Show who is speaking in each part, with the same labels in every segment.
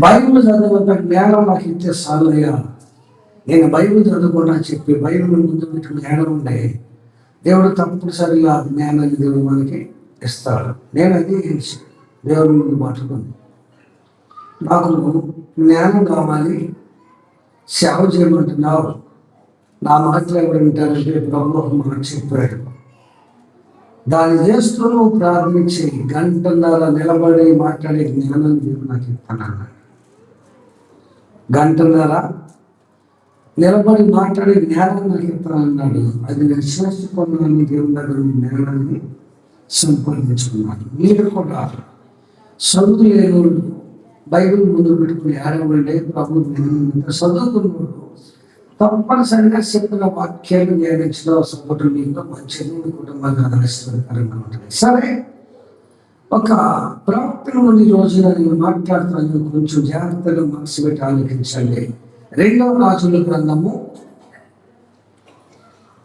Speaker 1: Bible చదవక జ్ఞానం నాకు ఇచ్చే సాలయ్యా, నేను బైబిల్ చదువుకున్నా చెప్పి బైబిల్ ముందు పెట్టిన జ్ఞానం ఉండే దేవుడు తప్పనిసరిగా జ్ఞానాన్ని దేవుడు మనకి ఇస్తాడు. నేను అది దేవుడి ముందు పట్టుకుని నాకు జ్ఞానం కావాలి, సేవ చేయమంటున్నావు, నా మాటలు ఎవరు వింటారంటే ప్రభు ఒక మాట చెప్పాడు, దాన్ని చేస్తూ నువ్వు ప్రార్థించి గంటన్నర నిలబడి మాట్లాడే జ్ఞానం దేవుడు నాకు ఇస్తానన్నాడు. గంటన్నర నిలబడి మాట్లాడే జ్ఞానం నాకు ఇస్తానన్నాడు. అది నేను చేసుకున్నాను, దేవుని దగ్గర జ్ఞానాన్ని సంపాదించుకున్నాను. మీరు కూడా చదువు లేని బైబిల్ ముందు పెట్టుకుని ఆడవండి ప్రభు చదువుకున్నాడు తప్పనిసరిగా చెప్పిన వాక్యాలు ధ్యానించడం సపోర్టు మీకు మంచిది, మీ కుటుంబానికి ఆదర్శకరంగా ఉంటుంది. సరే, ఒక ప్రవక్తల నుండి రోజున నేను మాట్లాడుతున్నాను, కొంచెం జాగ్రత్తగా మనసు పెట్టి ఆలోచించండి. 2వ రాజుల గ్రంథము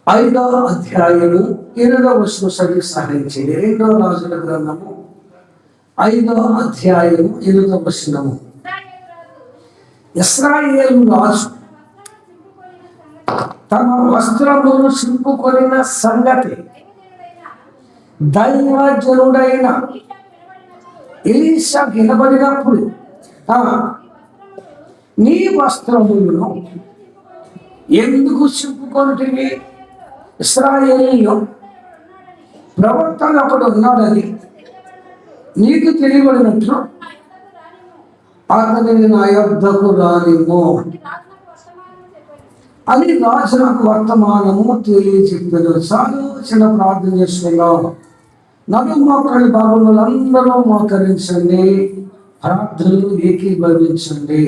Speaker 1: 5వ అధ్యాయము 8వ వచనం చదివి సహాయం చేయండి. 2వ రాజుల గ్రంథము 5వ అధ్యాయము 8వ వచనము. ఇశ్రాయేలు రాజు తన వస్త్రమును చింపుకొనిన సంగతి దైవజనుడైన ఎలీషా వినబడినప్పుడు, నీ వస్త్రములను ఎందుకు చింపుకొంటివి? ఇశ్రాయేలీయులు ప్రవక్త ఒకడు ఉన్నాడని నీకు తెలియబడినట్లు అతనిని నా యొద్దకు రానిమ్ము అని రాజు నాకు వర్తమానము తెలియజెప్పాను. చాలు చిన్న ప్రార్థన చేసుకున్నాం. నలుమోకరి బాబులందరూ మోకరించండి, ప్రార్థనలు ఏకీభవించండి.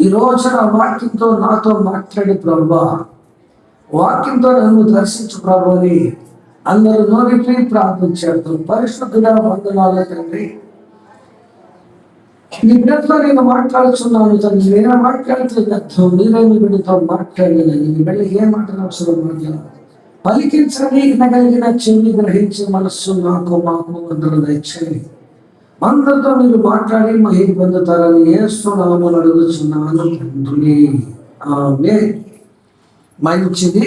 Speaker 1: ఈ రోజున వాక్యంతో నాతో మాట్లాడి ప్రభువా, వాక్యంతో నన్ను దర్శించు ప్రభు అని అందరూ నోరిపి ప్రార్థన చేద్దాం. పరిశుద్ధుడా వందనాలు తండ్రి, నీ బిడ్డతో నేను మాట్లాడుతున్నాను తండ్రి. నేను మాట్లాడితే అర్థం మీరే మీ బిడ్డతో మాట్లాడలేదని, మీ బిడ్డ ఏ మాటలు అవసరం మాట్లాడాలి పలికించని వినగలిగిన చెవి గ్రహించే మనస్సు మాకు అందరూ దయచేయండి. అందరితో మీరు మాట్లాడి మహిమ పొందుతారని యేసునామమున అడుగుచున్నాను తండ్రి, ఆమేన్. మంచిది.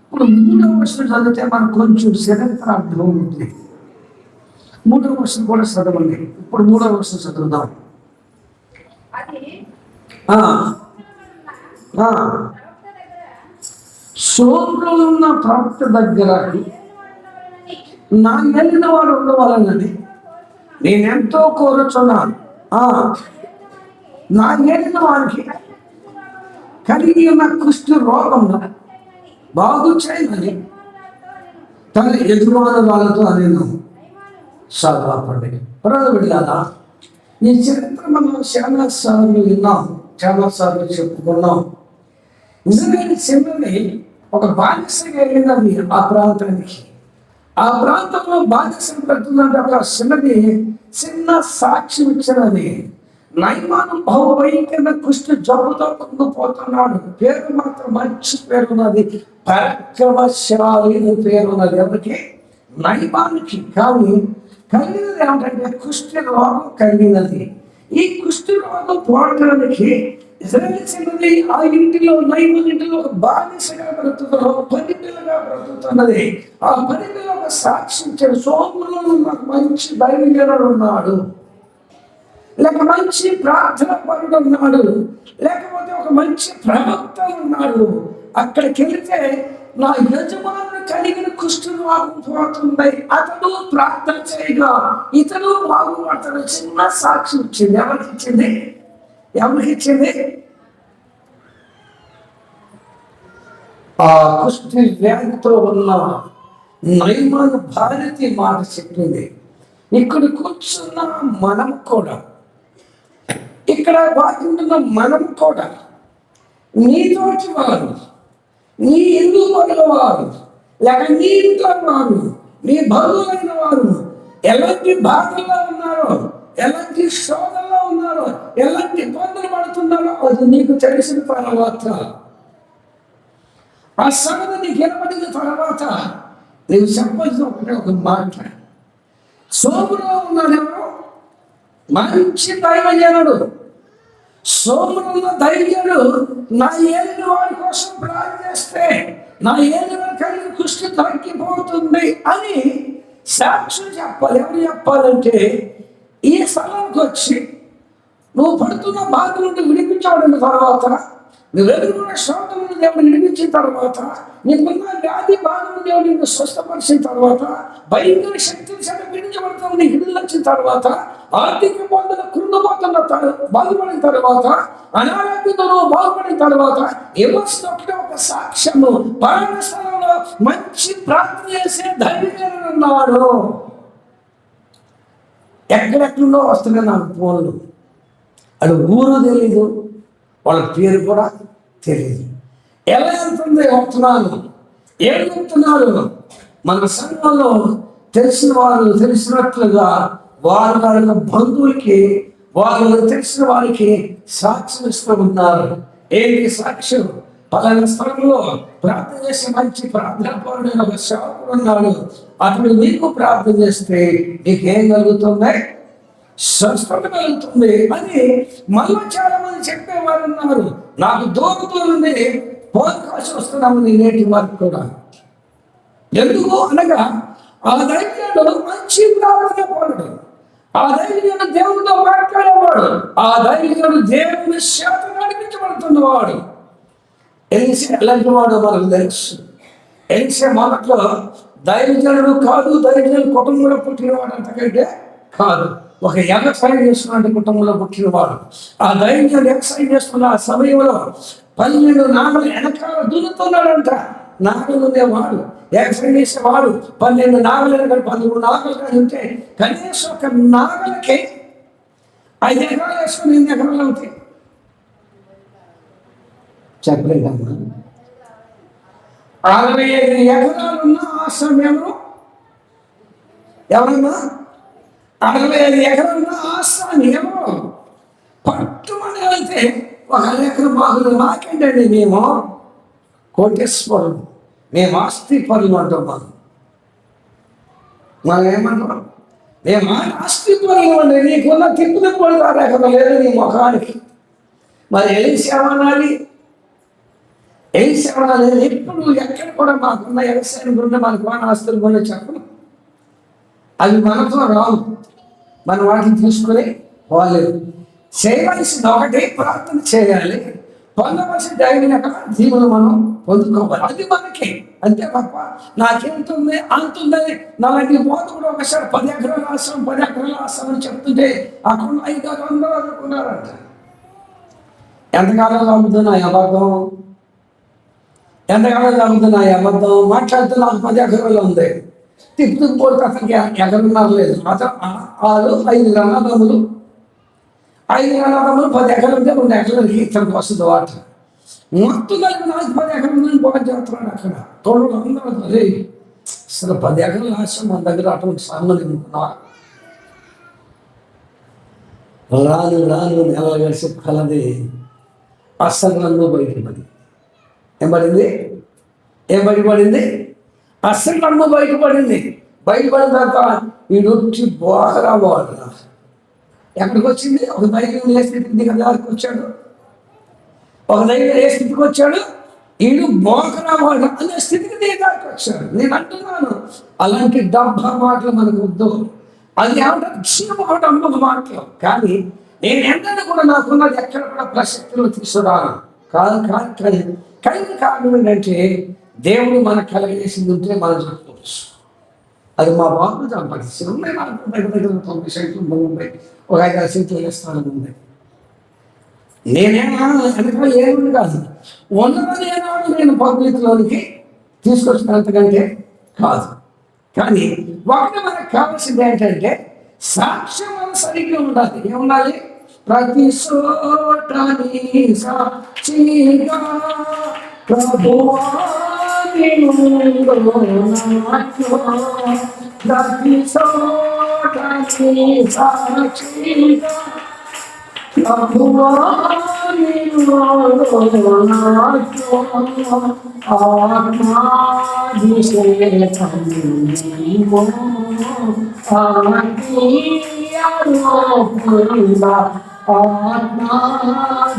Speaker 1: ఇప్పుడు 3వ వచనం చదివితే మనకు కొంచెం చరిత్ర అర్థం ఉంది. 3వ వచనం కూడా చదవండి. ఇప్పుడు 3వ వచనం చదువుదాం. సోమ్రులో ఉన్న ప్రవక్త దగ్గర నా వెళ్ళిన వాడు ఉండవాలని నేనెంతో కోరుచున్నాను. నా వెళ్ళిన వారికి కలిగి ఉన్న కుష్ఠ రోగం బాగు చేయమని తన యజమానురాలతో నేను సాధాపడి ప్రజలు. ఈ చరిత్ర మనం చాలాసార్లు విన్నాం, చాలాసార్లు చెప్పుకున్నాం. నిజమైన చిన్నది ఒక బానిసగా వెళ్ళినది ఆ ప్రాంతానికి. ఆ ప్రాంతంలో బానిసలు పెడుతుందంటే ఒక చిన్న సాక్ష్యం ఇచ్చినది. నయమాను బహుభయంకరమైన కుష్ఠ జబ్బుతో కుంగిపోతున్నాడు. పేరు మాత్రం మంచి పేరున్నది, పరాక్రమశాలి పేరున్నది. ఎవరికి? నయమానికి. కానీ కలిగినది ఏమిటంటే కుష్ఠ రోగం కలిగినది. ఈ కుష్ఠ రోగం పోవడానికి ఇజ్రాయేలు ఆ ఇంటిలో నయమాను ఇంటిలో ఒక బానిసగా బ్రతుకుతున్న, పని పిల్లగా బ్రతుకుతున్నది. ఆ పని పిల్ల ఒక సాక్షించాడు, సోములో నాకు మంచి దైవజనుడు ఉన్నాడు, లేక మంచి ప్రార్థన పరుడు ఉన్నాడు, లేకపోతే ఒక మంచి ప్రవక్త ఉన్నాడు. అక్కడికి వెళితే నా యజమాను కలిగిన కుష్ఠరోగం పోతుంది, అతడు ప్రార్థన చేయగా ఇతడు బాగుపడతాడు. చిన్న సాక్షి ఇచ్చింది. ఎవరికి ఇచ్చింది? ఆ కుష్ఠ వ్యాధితో ఉన్న నయమాను భార్యకి మాట చెప్పింది. ఇక్కడ కూర్చున్న మనం కూడా, ఇక్కడ వాకుంటున్న మనం కూడా, నీతోటి వారు, నీ ఇల్లు పనుల వారు, లేక నీ ఇంట్లో వారు, నీ బంధువులైన వారు ఎలాంటి బాధల్లో ఉన్నారో, ఎలాంటి శోధనలో ఉన్నారో, ఎలాంటి ఇబ్బందులు పడుతున్నారో అది నీకు తెలిసిన తర్వాత, ఆ సంగతి నీకు ఏర్పడిన తర్వాత నీవు చెప్పాల్సిన ఒక మాట. సోములో ఉన్నాడెవరు? మంచి దైవజనుడు, సోమరున్న ధైర్యుడు నా ఏలిన వాడి కోసం ప్రార్థన చేస్తే నా ఏలిన కలిగి కుష్టి తగ్గిపోతుంది అని సాక్షులు చెప్పాలి. ఎవరు చెప్పాలంటే ఈ స్థలానికి వచ్చి నువ్వు పడుతున్న బాధ నుండి విడిపించబడిన తర్వాత, నువ్వు ఎదుర్కొన్న శ్రోత నుండి దేవుడు విడిపించిన తర్వాత, నీకున్న వ్యాధి బాధ నుండి దేవుడు నిన్ను స్వస్థపరిచిన తర్వాత, భయంకర శక్తులు సరే విడిపించబడుతున్న నీకు విడుదల వచ్చిన తర్వాత, ఆర్థిక ఇబ్బందులు కృంగిపోతున్న బాధపడిన తర్వాత, అనారోగ్యంతో బాగుపడిన తర్వాత, ఎవరినొక్కడే ఒక సాక్ష్యము పరాణ స్థలంలో మంచి ప్రార్థన చేసే ధైర్యం ఉన్నాడు. ఎక్కడెక్కడుండో వస్తున్నాయి నాకు ఫోన్లు. అది ఊరు తెలీదు, వాళ్ళ పేరు కూడా తెలియదు. ఎలా వెళ్తుంది వస్తున్నాను, ఏం చెప్తున్నారు? మన సంఘంలో తెలిసిన వాళ్ళు తెలిసినట్లుగా వారి వాళ్ళ బంధువులకి వాళ్ళకి తెలిసిన వారికి సాక్ష్యం ఇస్తూ ఉన్నారు. ఏంటి సాక్ష్యం? పలానా స్థలంలో ప్రార్థన చేసే మంచి ప్రార్థన పరుడైన ఒక సేవకుడు ఉన్నాడు, అతడు మీకు ప్రార్థన చేస్తే నీకేం కలుగుతుంది? స్వస్థత కలుగుతుంది అని మళ్ళీ చాలా మంది చెప్పేవారు ఉన్నారు. నాకు దూరం నుండి ఫోన్ కాల్స్ వస్తున్నామని నేటి వారికి కూడా. ఎందుకు అనగా ఆ ధైర్యంలో మంచి ప్రార్థన పరుడు, ఆ ధైర్యంలో దేవుడితో మాట్లాడేవాడు, ఆ ధైర్యంలో దేవుని శాత నడిపించబడుతున్నవాడు. ఎలిసే ఎలాంటి వాడు మనకు తెలుసు. ఎలిసే మొదట్లో ధైర్యజనుడు కాదు, ధైర్యం కుటుంబంలో పుట్టినవాడు అంతకంటే కాదు. ఒక వ్యవసాయం చేస్తున్న కుటుంబంలో పుట్టినవాడు. ఆ ధైర్యం వ్యవసాయం చేస్తున్న ఆ సమయంలో 12 నాగలు వెనకాల దున్నుతున్నాడంట. నాగలు ఉండేవాడు, వ్యవసాయం చేసేవాడు. 12 నాగలు వెనకాల 13 నాగలు కానీ ఉంటే కనీసం ఒక నాగలకి 5 ఎకరాలు వేసుకుని 8 ఎకరాలు అవుతాయి. చెప్పలేదమ్మా. 65 ఎకరాలున్న ఆ సమయంలో ఎవరన్నా 65 ఎకరాలున్న ఆస్థాన్ని ఎవరో పట్టుమని వెళ్తే 1 ఎకరం బాగుంది మాకేంటండి, మేము కోటేశ్వరులు, మేము ఆస్తి పరులు అంటాం. మనం ఏమంటాం? మేము ఆస్తి పరులు అండి, నీకున్న తిప్పులు పడుతారు ఎక్కడ లేదు నీ ముఖానికి. మరి ఎలిసేవనాలి ఎప్పుడు ఎక్కడ కూడా మాకున్న వ్యవసాయం గురించి మనకు ఆస్తుల గురించి చెప్పడం అవి మనతో రావు. మనం వాటిని తీసుకొని పోలేదు. చేయవలసింది ఒకటి, ప్రార్థన చేయాలి. పొందవలసిన దైవిక జీవనం మనం పొందుకోవాలి. అది మనకి అంతే తప్ప నాకెంతుంది అంతుందని నాలాంటి పోత కూడా ఒకసారి 10 ఎకరాలు ఆశ్రమం 10 ఎకరాలు ఆశ్రమం అని చెప్తుంటే అక్కడ 5-6 అందరూ అనుకున్నారంట. ఎంతకాలం చదువుతున్నా అబద్ధం, ఎంతకాలం చదువుతున్నా అబద్ధం. మాట్లాడితే నాకు 10 ఎకరాలు ఉంది, తిప్పుకు పోతే అతనికి ఎకరన్నారు లేదు. వాళ్ళు 5 అన్నదమ్ములు 10 ఎకరాలు ఉంటే 2 ఎకరాలకి ఇతనికి వస్తుంది వాటర్. మొత్తం కలిపి నాకు 10 ఎకరాలు పోటీ చేస్తున్నాడు. అక్కడ తోడు అందరూ అదే అసలు 10 ఎకరాలు ఆశ్రమం మన దగ్గర అటువంటి సామాన్లు అనుకున్నా. రాను నెల కలిసి కలది అస్సలు నన్ను బయటపడింది. ఏం బయటపడింది? అస్సలు నన్ను బయటపడింది. బయటపడిన తర్వాత వీడొచ్చి బోహరా వాడు ఎక్కడికి వచ్చింది? ఒక ధైర్యం ఏ స్థితికి దిగడానికి వచ్చాడు, ఒక ధైర్యం ఏ స్థితికి వచ్చాడు? వీడు బోహరా వాడు అనే స్థితికి దిగడానికి వచ్చాడు. నేను అంటున్నాను, అలాంటి డబ్బా మాటలు మనకు వద్దు. అది ఏమంటారు? చిన్నమాట అమ్మక మాటలు. కానీ నేను ఎంతని కూడా నాకున్నది ఎక్కడ కూడా ప్రసక్తిలో తీసుకురాను కాదు. కలిగిన కారణం ఏంటంటే దేవుడు మనకు కలగజేసింది ఉంటే మనం చెప్పుకోవచ్చు. అది మా బాబు సంపాదించి ఉన్నాయి. నాకు దగ్గర 90 సెంట్లు ఉన్నాయి, ఒక 5-6 సెంట్లు వేస్తాను ఉంది. నేనేమో వెనకాల ఏముంది కాదు, ఉన్నదని ఏనాడు నేను పబ్లిక్లోనికి తీసుకొచ్చినంతకంటే కాదు. కానీ ఒకటి మనకు కావాల్సింది ఏంటంటే సాక్ష్యం మనం సరిగ్గా ఉండాలి. ఏముండాలి? ప్రతి చోటని సాక్షిగా ప్రభువాని ప్రతి చోటని సాక్షిగా ప్రభువాని ఆత్మాభిషేకం ఆత్మాభిషేకము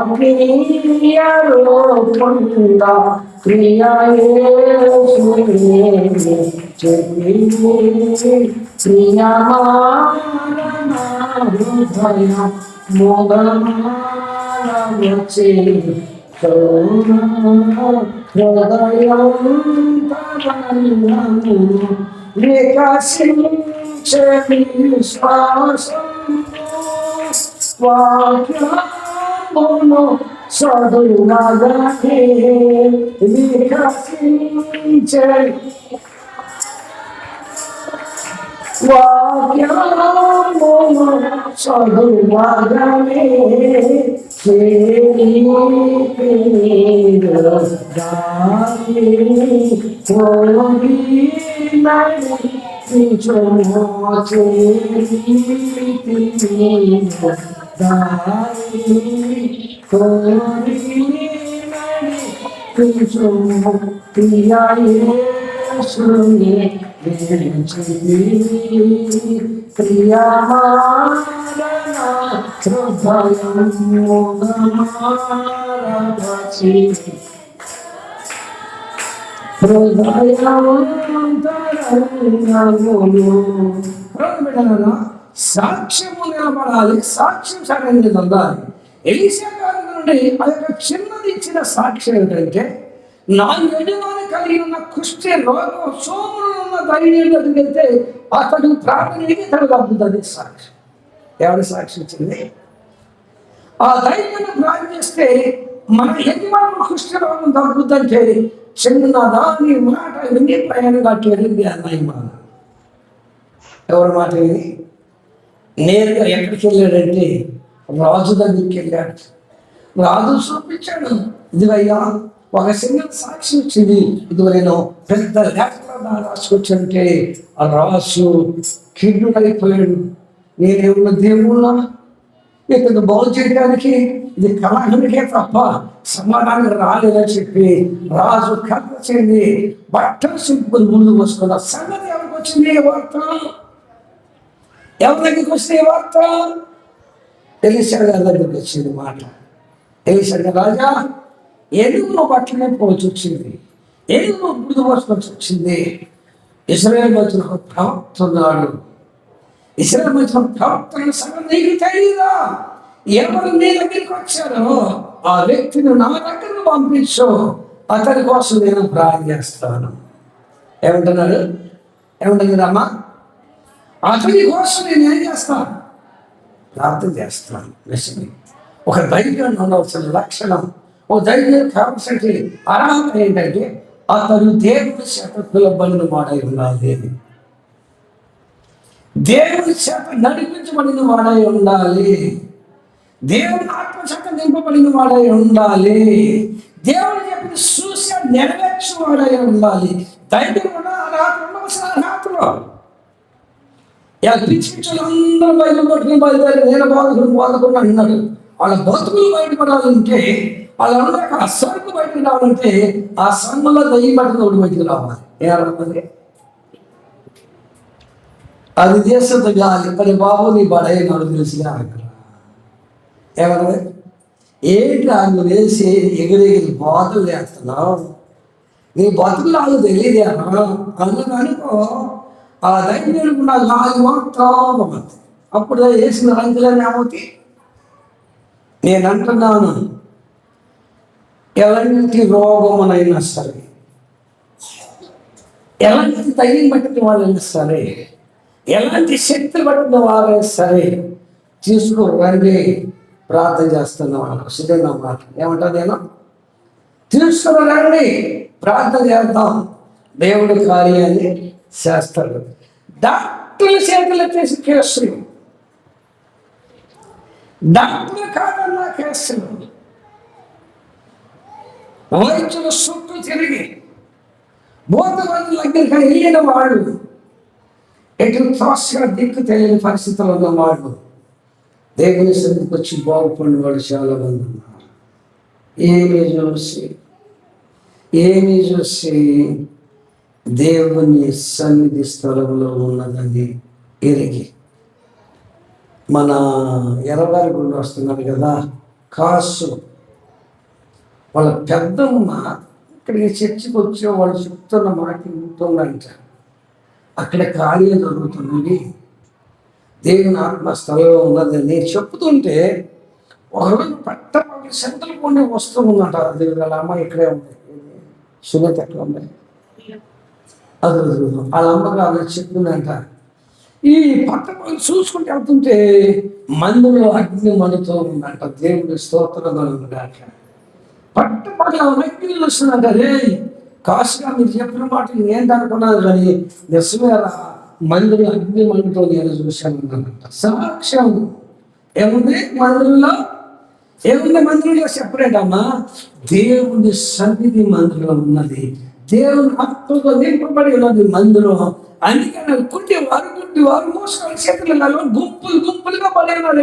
Speaker 1: ఆత్మీయలో పొంద ప్రియాయేసుని చెప్పి ప్రియమాన హృదయ మోదమాన వచ్చి హృదయం వికసించే విశ్వాసం వాక్యమును చదువగానే వికసించే వాక్యమును చదువగానే సాక్ష్యము నిలబడాలి, సాక్ష్యం సరైనది అందాలి. ఎలీషా గారి నుండి ఆ యొక్క చిన్నది ఇచ్చిన సాక్ష్యం ఏంటంటే, నా యజమాని కలిగి ఉన్న కుష్ఠ రోగం సోములు ఉన్న ధైర్యంలోకి వెళ్తే అతడు ప్రార్థనకి తను తగ్గుతుంది. సాక్ష్యం ఎవరి సాక్ష్యం ఇచ్చింది? ఆ ధైర్యాన్ని ప్రార్థన చేస్తే మన యజమాని కుష్ఠ రోగం తగ్గుద్దంటే చిన్నదాని మాట విని ప్రయాణం కట్టేది అన్నయ్య మాట. ఎవరి మాట విని నేరుగా ఎక్కడికి వెళ్ళాడంటే రాజు దగ్గరికి వెళ్ళాడు. రాజు చూపించాడు, ఇదివయ్యా ఒక సింగిల్ సాక్షి వచ్చింది, ఇది నేను పెద్ద లేఖన రాసుకొచ్చానంటే ఆ రాజు కిడ్డుడైపోయాడు. నేనేమన్నా దేవుళ్ళ ఇతను బాగు చేయడానికి ఇది కలహనికే తప్ప సమాధానం రాలేదని చెప్పి రాజు కథ చేయండి బట్టలు సింపుల్ ముందుకు వస్తున్న సంగతి ఎవరికి వచ్చింది వార్త? ఎవరి దగ్గరికి వస్తే వార్త? ఎలీషా గారి దగ్గరికి వచ్చింది మాట. ఎలీషా గారు, రాజా ఎందుకు నువ్వు బట్టలు పోవచ్చు వచ్చింది, ఎందుకు నువ్వు ముందుకు వసుకోవాల్సి వచ్చింది? ఇశ్రాయేలు మధ్యలో ఒక ప్రవక్త ఉన్నాడు. ఇశ్రాయేలు మధ్యలో ప్రవక్తల సంగతి నీకు తెలియదా? ఎవరు నీ దగ్గరికి వచ్చారో ఆ వ్యక్తిని నా దగ్గరకు పంపించు, అతని కోసం నేను ప్రార్థన చేస్తాను. ఏమంటున్నాడు? ఏమంటున్నారమ్మా? అతని కోసం నేను ఏం చేస్తాను? ప్రార్థన చేస్తాను. నిజమే. ఒక ధైర్యాన్ని ఉండవలసిన లక్షణం, ఒక ధైర్యం కావాల్సిన అర్హత ఏంటంటే అతను దేవుని చేత పిలువబడిన వాడై ఉండాలి, దేవుని చేత నడిపించబడిన వాడై ఉండాలి, దేవుని ఆత్మచేత నింపబడిన వాడై ఉండాలి, దేవుడు చెప్పిన చూసి నెరవేర్చిన వాడై ఉండాలి. ధైర్యం ఉన్న అర్హత ఉండవలసిన అర్హతలో ఇలా పిచ్చి పిచ్చులు అందరూ బయటకు పట్టుకుని బయలుదేరి నేను బాధకుని అన్నాడు. వాళ్ళ బతుకులు బయటపడాలంటే వాళ్ళ ఆ సరుకు బయటకు రావాలంటే ఆ సన్నులో దయ్యం పట్టుకుని ఒకటి బయటకు రావాలి. ఏమన్నది? అది చేస్తుంది గాలి మరి బాబు నీ బడైనాడు తెలిసిగా ఏమన్నది? ఏంటి నువ్వు వేసి ఎగిరెగిరి బాధలు చేస్తున్నావు, నీ బతుకులు వాళ్ళు తెలియదేనా అన్నది అనుకో. ఆ ధైర్యం ఉన్న గాలి మొత్తం అప్పుడు వేసిన రంగులన్నీ ఏమవుతాయి? నేను అంటున్నాను, ఎలాంటి రోగమునైనా సరే, ఎలాంటి ధైర్యం పట్టిన వాళ్ళైనా సరే, ఎలాంటి శక్తులు పట్టిన వాళ్ళైనా సరే తీసుకుని రండి ప్రార్థన చేస్తున్నాం అన్న సిద్ధంగా మాట. ఏమంటారు? నేను తీసుకుని రండి ప్రార్థన చేద్దాం, దేవుడి కార్యాన్ని చేస్తాడు. డాక్టర్ల చేతులు చేసి కేసులు, డాక్టర్ కాదన్నా కేసులు, వైద్యుల చుట్టూ తిరిగి బోధవంతుల దగ్గరికి వెళ్ళిన వాడు, ఎటు త్వరగా దిక్కు తెలియని పరిస్థితుల్లో ఉన్నవాడు దేవుని సన్నిధికి వచ్చి బాగుపడిన వాడు చాలా మంది ఉన్నారు. ఏమి చూసి దేవుని సన్నిధి స్థలంలో ఉన్నదని ఎరిగి మన ఎర్రగారి గుండె వస్తున్నారు కదా, కాసు వాళ్ళ పెద్దమ్మ ఇక్కడికి చర్చికి వచ్చే వాళ్ళు చెప్తున్న మాట ఉంటుందంట. అక్కడ కార్యం జరుగుతుందండి, దేవుని ఆత్మస్థలంలో ఉన్నదని చెప్తుంటే ఒకరోజు పట్టపడి సెంటర్లు కొన్ని వస్తూ ఉందంట. అది వాళ్ళ అమ్మ ఇక్కడే ఉంది, సునీత ఎక్కడ ఉంది, అది వాళ్ళ అమ్మగారు చెప్తుందంట. ఈ పట్టపడి చూసుకుంటూ వెళ్తుంటే మందులో అగ్ని మండుతూ ఉందంట. దేవుని స్తోత్రం కలుగుగాక. పట్టపడి అగ్ని వస్తుందంట. రే కాసుగా మీరు చెప్పిన మాట ఏంటనుకున్నారు, కానీ నిజమేరా మందులో అగ్ని మండుతో నేను చూశాను అన్నమాట. సాక్ష్యం ఏముంది మందిరంలో? ఏముంది మందిరంలో? సెపరేట్ అమ్మా, దేవుని సన్నిధి మందిరంలో ఉన్నది, దేవుని ఆత్మతో నింపబడి ఉన్నది మందిరం. అందుకని గుడ్డివారు మోసాలు చేతులలో గుంపులుగా పడి ఉన్నారు.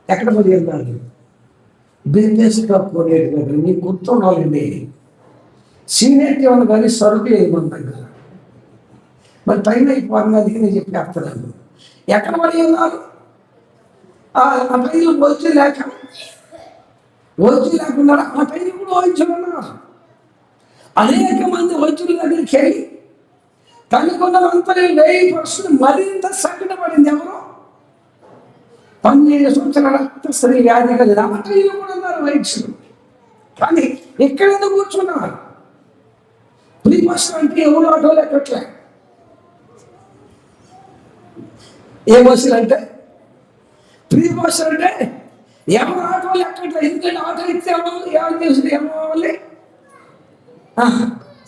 Speaker 1: ఎక్కడ పడి ఉన్నారు? బిజినెస్గా కొనేది దగ్గర మీకు గుర్తుండాలండి. సీనియర్ ఏమన్నా కానీ సరుకు లేదు మన దగ్గర. మరి టైం అయిపోయింది, అది నేను చెప్పేస్తున్నాను. ఎక్కడ పడి ఉన్నారు? ఆ టైంలో వైద్యులు లేకున్నారా? ఆ టైంలో కూడా వైద్యులు ఉన్నారు. అనేక మంది వైద్యుల దగ్గరికి వెళ్ళి తనకున్నంతా 1000% మరింత సంకటపడింది. ఎవరు? 12 సంవత్సరాల రక్తశ్రీ వ్యాధి కలిగిన ఆ టైంలో కూడా ఉన్నారు వైద్యులు. కానీ ఎక్కడ కూర్చున్నారు? ఫ్రీ బస్ అంటే ఎవరు ఆటోలు ఎక్కట్లే. ఏ బస్సులు అంటే ఫ్రీ బస్ అంటే ఎవరు ఆటోలు ఎక్కట్లే. ఎందుకంటే ఆటో ఇస్తే ఏమవ్వాలి?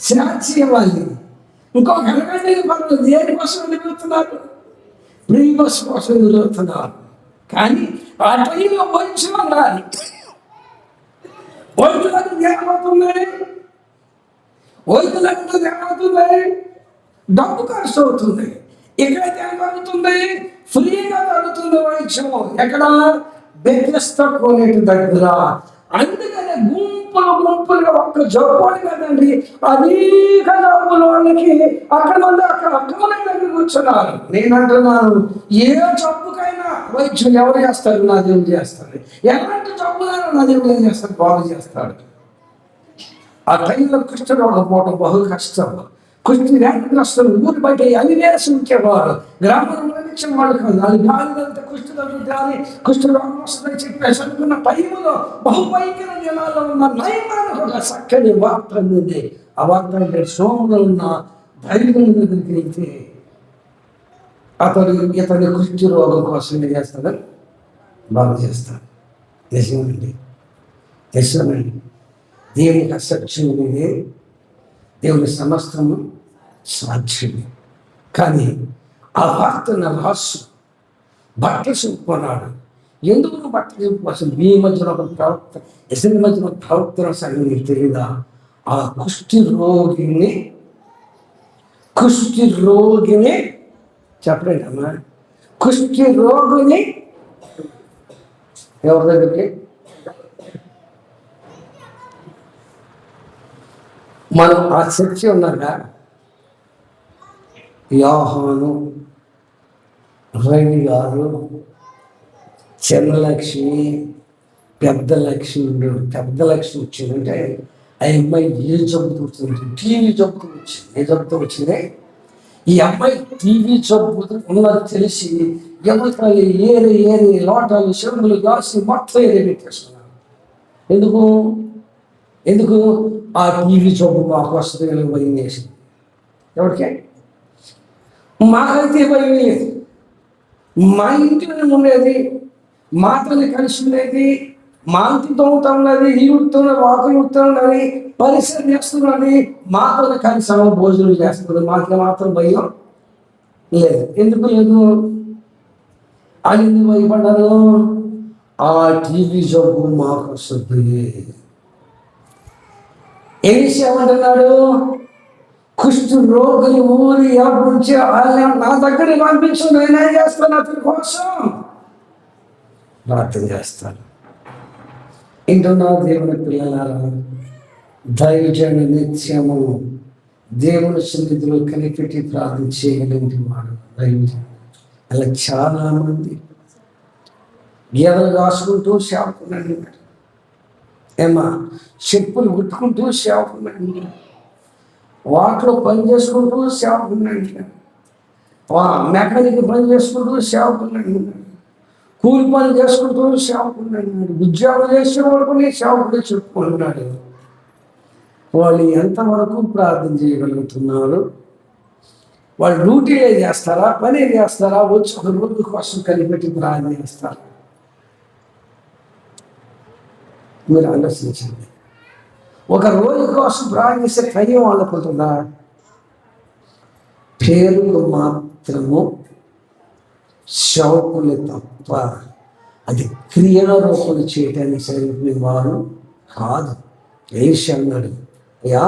Speaker 1: ఛార్జీ ఇవ్వాలి. ఇంకొక అరగంట పర్వాలేదు. దేనికోసం ఎదుగుతున్నారు? ఫ్రీ బస్ కోసం ఎదుగుతున్నారు. కానీ ఆ టైంలో వైద్యులు ఉండాలి. వైద్యులకు ఏమవుతున్నాయి? డబ్బు ఖర్చు అవుతుంది. ఎక్కడైతే ఏం జరుగుతుంది? ఫ్రీగా జరుగుతుంది వైద్యం. ఎక్కడ? బెత్లెస్తా కోనేటి దగ్గర. అందుకనే గుంపులుగా ఒక్క జబ్బులు కదండి, అనేక జబ్బుల వాళ్ళకి అక్కడ దగ్గర కూర్చున్నారు. నేనంటున్నాను, ఏ జబ్బుకైనా వైద్యులు ఎవరు చేస్తారు? నా దేవుడు చేస్తారు. ఎలాంటి జబ్బులైనా నా దేవుడు ఏం చేస్తారు? బాగు చేస్తాడు. ఆ టైంలో కుష్ఠరోగం పోవడం బహు కష్టం. కుష్టి వ్యాధిగ్రస్తులు ఊరి బయట అవి వేసి ఉంచేవారు. గ్రామంలో ఇచ్చిన వాళ్ళు కాదు. అది గాలిదంతా కుష్టి తగ్గుతుంది, కుష్ఠరోగం వస్తుందని చెప్పేసి అనుకున్న టైంలో బహుభయంకర జనాల్లో ఉన్న నయమానికి ఒక చక్కని వార్త అందింది. ఆ వార్త అంటే సోములో ఉన్న దైవం దగ్గరికి వెళ్తే ఇతని కుష్టి రోగం కోసం ఏం చేస్తాడని బాగు చేస్తాడు. నిజమండి. దేవునికి అసత్యం లేదే, దేవుని సమస్తము సాధ్యమే. కానీ ఆ వార్తను రాసు బట్టలు చింపుకున్నాడు. ఎందుకు బట్టలు చింపుకోసం? మీ మధ్యలో ఒక ప్రవక్త, ఇసరి మధ్యలో ప్రవక్త రాశాడు. నీకు తెలియదా? ఆ కుష్టి రోగిని చెప్పలేదు అమ్మా. కుష్టి రోగిని ఎవరి దగ్గరికి? మనం ఆ చర్చి ఉన్నాక యోహాను, రవి గారు, చిన్నలక్ష్మి, పెద్ద లక్ష్మి వచ్చిందంటే ఆ అమ్మాయి ఏ జబ్బుతో వచ్చింది? టీవీ జబ్బుతో వచ్చింది. ఏ జబ్బుతో వచ్చింది? ఈ అమ్మాయి టీవీ జబ్బు ఉన్నది తెలిసి ఎవరికాయ ఏరి లోటాలు చెరువులు కాసి మొత్తం పెట్టేస్తున్నారు. ఎందుకు? ఆ టీవీ జబ్బు మాకు వస్తుంది భయం వేసింది. ఎవరికే? మాకైతే భయం లేదు. మా ఇంటిని ఉండేది, మాతోనే కలిసి ఉండేది, మా ఇంటి తోముతున్నది, ఈడుతున్న వాకులు ఉడుతున్నది, పరిసరం చేస్తున్నది, మాతోనే కలిసి భోజనం చేస్తున్నది. మాకు మాత్రం భయం లేదు. ఎందుకు లేదు? అది ఎందుకు భయపడ్డారు? ఆ టీవీ జబ్బు మాకు వస్తుంది. ఏమంటున్నాడు? కుష్టు రోగులు ఊరి నుంచి నా దగ్గర పంపించు, నేనేం చేస్తాను? అతని కోసం ప్రార్థన చేస్తాను. ఇంటున్నా దేవుని పిల్లలారా, దైవజన నిత్యము దేవుని సన్నిధిలో కనిపెట్టి ప్రార్థన చేయగలిగిన వాడు అలా చాలా మంది గీదలు కాసుకుంటూ సేవకున్నాడు, ఏమా చెప్పులు కుట్టుకుంటూ సేవకున్నాడు, వాటిలో పని చేసుకుంటూ సేవకున్నాడు, మెకానిక్ పని చేసుకుంటూ సేవకున్నాడు, కూలి పని చేసుకుంటూ సేవకున్నాడు, ఉద్యోగం చేసేవాడు కూడా సేవకుడే చెప్పుకుంటున్నాడు. వాళ్ళు ఎంతవరకు ప్రార్థన చేయగలుగుతున్నారు? వాళ్ళు డ్యూటీలే చేస్తారా, పని చేస్తారా, వచ్చి ఒక రోజు కోసం కనిపెట్టి ప్రార్థన చేస్తారా? మీరు ఆలోచించండి. ఒక రోజు కోసం ప్రార్థిస్తే కయ్యం వాళ్ళకుంటుందా? పేరుకు మాత్రము శౌకులు తప్ప అది క్రియల రూపం చేయటానికి సరిపోయిన వారు కాదు. ఏషి అన్నాడు, అయ్యా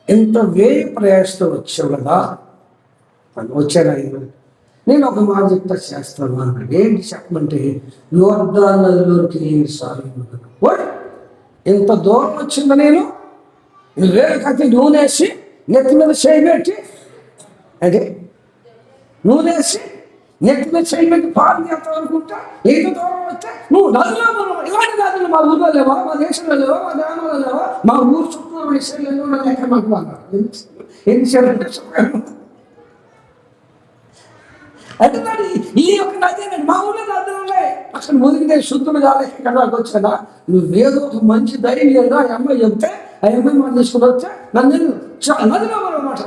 Speaker 1: ఎంత వ్యయ ప్రయాసతో వచ్చావు కదా, వచ్చాడు ఆయన. నేను ఒక మాట చెప్తా చేస్తాను అన్నాడు. ఏంటి చెప్పమంటే, యోర్దాను నదిలోకి 7 సార్లు. ఇంత దూరం వచ్చిందా? నేను వేరే కత్తి నూనెసి నెత్తి మీద చేయబెట్టి, అంటే నూనెసి నెత్తి మీద చేయబెట్టి పాలు చేస్తావు అనుకుంటా. ఇంత దూరం వస్తే నువ్వు నదిలో, ఇలాంటి నదులు మా ఊళ్ళో లేవా, మా దేశంలో లేవా, మా గ్రామంలో లేవా, మా ఊరు చుట్టూ విషయాలు ఎక్కడ మాకు ఎన్ని చెప్పాను అంటే ఈ యొక్క నది మా ఊళ్ళో నదులు ఉన్నాయి, అసలు మునిగితే శుద్ధులు కాలేక ఎక్కడికి వచ్చానా? నువ్వేదో ఒక మంచి ధైర్యంగా ఆ అమ్మాయి చెప్తే ఆ అమ్మాయి మనం తీసుకుని వస్తే నన్ను నదిలో అనమాట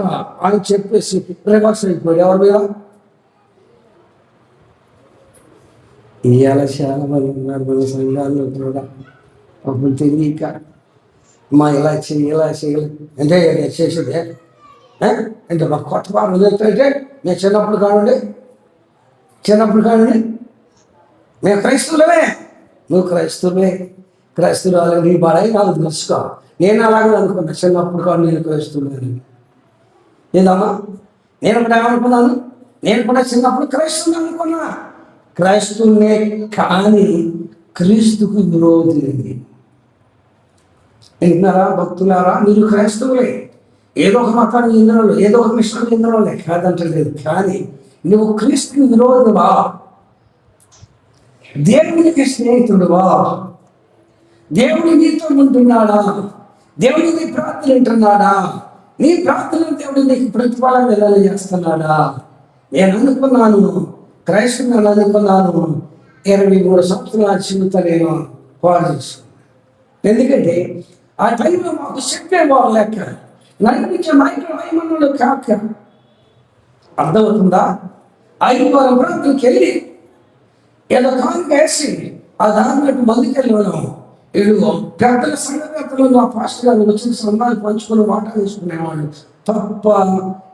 Speaker 1: ఆయన చెప్పేసి రివర్స్ అయిపోయాడు. ఎవరి మీద? ఇవాళ చాలా మంది ఉన్నారు మన సంఘాల్లో కూడా, అప్పుడు తెలియక మా ఇలా చేయాలి అంటే చేసేదే అంటే మా కొత్త వారు వదిలేస్తే నేను చిన్నప్పుడు కానుండి మేము క్రైస్తవులమే, నువ్వు క్రైస్తవులు నీ బాడై నాకు తెలుసుకో. నేను అలాగే అనుకున్నా చిన్నప్పుడు కాదు నేను క్రైస్తవులని. ఏదమ్మా నేను కూడా ఏమనుకున్నాను, నేను కూడా చిన్నప్పుడు క్రైస్తవుని అనుకున్నా. క్రైస్తవునే కానీ క్రీస్తుకు విరోధి. వింటున్నారా భక్తులారా? మీరు క్రైస్తవులే, ఏదో ఒక మతానికి చెందిన వాళ్ళు, ఏదో ఒక మిషన్కి చెందిన వాళ్ళే కాదంటలేదు. కానీ నువ్వు క్రీస్తుకి విరోధువా, దేవునికి స్నేహితుడువా, దేవుడు నీతో ఉంటున్నాడా, దేవుడు నీ ప్రార్థన వింటున్నాడా, నీ ప్రార్థన దేవుడు నీకు ప్రతిఫలం వెళ్ళాలి చేస్తున్నాడా? నేను అనుకున్నాను క్రైస్తవుని అనుకున్నాను 23 సంవత్సరాల జీవితం నేను పాడు చేశాను. ఎందుకంటే ఆ టైంలో మాకు చెప్పేవారు లెక్క నడిపించే మైమన్నులు కాక. అర్థమవుతుందా? 5 వారం ప్రాంతానికి వెళ్ళి ఏదో కానుక వేసి ఆ దారినట్టు మందుకెళ్ళడం. వీళ్ళు పెద్దల సంఘటనలు ఆ పాస్టర్ గారు వచ్చిన సంఘాలు పంచుకుని వాటా తీసుకునేవాళ్ళు తప్ప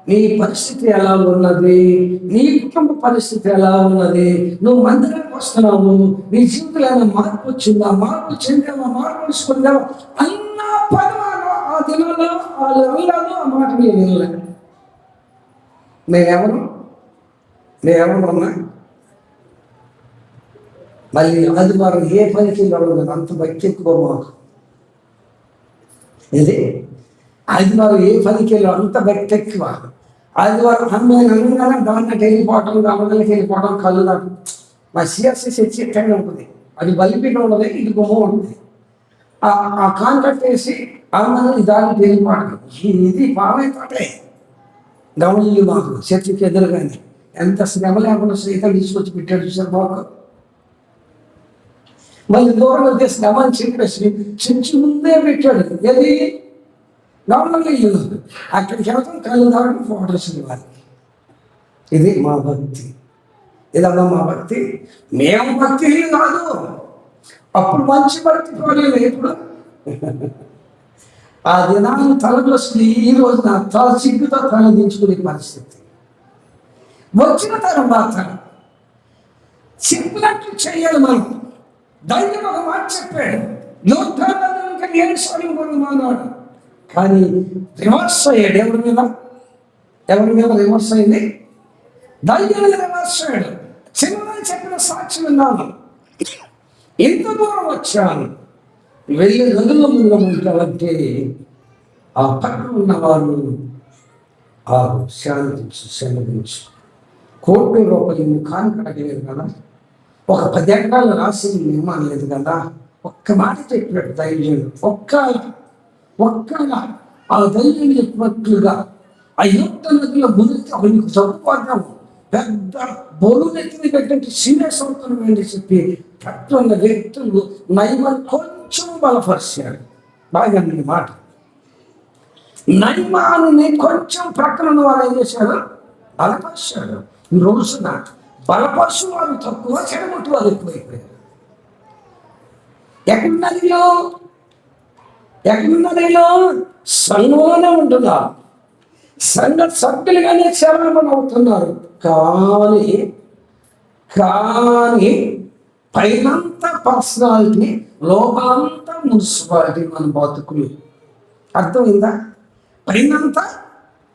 Speaker 1: నీ పరిస్థితి ఎలా ఉన్నది, నీ కుటుంబ పరిస్థితి ఎలా ఉన్నది, నువ్వు మందిరానికి వస్తున్నావు, నీ జీవితంలో ఏమైనా మార్పు వచ్చిందా, మార్పు చెందావా, మార్పు తీసుకుందావా అన్న పదవాలు ఆ దినాల్లో వాళ్ళు వెళ్ళాలో ఆ మాట మీరు వెళ్ళాలి. నేనెవరు ఉన్నా మళ్ళీ ఆదివారం ఏ పనికి వెళ్ళడం అంత భక్తి ఎక్కువ మాకు. ఇది ఆదివారం ఏ పనికి వెళ్ళాం అంత భక్తి ఎక్కువ. ఆదివారం అనగానే దాన్ని వెళ్ళిపోవటం, గమనాలకి వెళ్ళిపోవటం, కళ్ళు నాకు మా సిఆర్సీ చర్చి ఎక్కడనే ఉంటుంది, అది బలిపీఠం ఉండదు, ఇది గుమ్మ ఉంటుంది. ఆ కాంట్రాక్ట్ వేసి ఆమె దాన్ని వెళ్ళిపోవటం. ఇది పామైపోతే గమనిల్లు మాకు చర్చికి ఎదురుగానే ఎంత శ్రమ లేకుండా సైతం తీసుకొచ్చి పెట్టాడు చూసారు మాకు. మళ్ళీ దూరంగా తీసి గమని చెప్పేసి చర్చి ముందే పెట్టాడు. ఏది గమనిల్లు అక్కడికి వెళ్తాం, కళ్ళు దాకా ఫోటోస్ ఇవ్వాలి. ఇది మా భక్తి, ఇదన్నా మా భక్తి. మేము భక్తి కాదు, అప్పుడు మంచి భక్తి పోలేదు. ఇప్పుడు ఆ దినాలు తలకు వస్తుంది, ఈ రోజు నా తల సిగ్గుతో తల దించుకునే పరిస్థితి వచ్చిన తర్వాత చెప్పినట్టు చేయాలి. మనం ధైర్యం ఒక మాట చెప్పాడు, యోద్ధాలను 7 సార్లు మానాడు, కానీ రివర్స్ అయ్యాడు. ఎవరి మీద రివర్స్ అయింది? ధైర్యం రివర్స్ అయ్యాడు. చిన్న చెప్పిన సాక్షి విన్నాను, ఇంత దూరం వచ్చాను, వెళ్ళి నదుల ముందు ఉంటామంటే ఆ పక్కన ఉన్నవారు శాంతించు. కోటి రూపాయలు ముఖానికి అడగలేదు కదా, ఒక 10 ఎకరాలు రాసి నిర్మాణం లేదు కదా, ఒక్క మాట చెప్పినట్టు ధైర్యం, ఒక్క ఆ ధైర్యం చెప్పినట్లుగా ఆ యుద్ధ నదిలో మునిగితే నీకు చదువుకోవడం పెద్ద బరువునెత్తిని పెట్టంటే సీరియస్ అవుతున్నామని చెప్పి పట్టున్న వ్యక్తులు నయమాన్ని కొంచెం బలపరిచాడు. బాగా మాట నయమాన్ని కొంచెం ప్రక్కన వారు ఏం చేశాడు, బలపరిచాడు. ఈ రోజున బలపరుచు వారు తక్కువ, చెడగొట్టు వారు ఎక్కువైపోయారు. ఎక్కడున్నదిలో సంఘంలోనే ఉంటున్నారు, సంఘ సభ్యులుగానే సేవలు అవుతున్నారు. కానీ పైనంతా పర్సనాలిటీ, లోపలంతా మున్సిపాలిటీ. మన బతుకులు అర్థమైందా? పైనంతా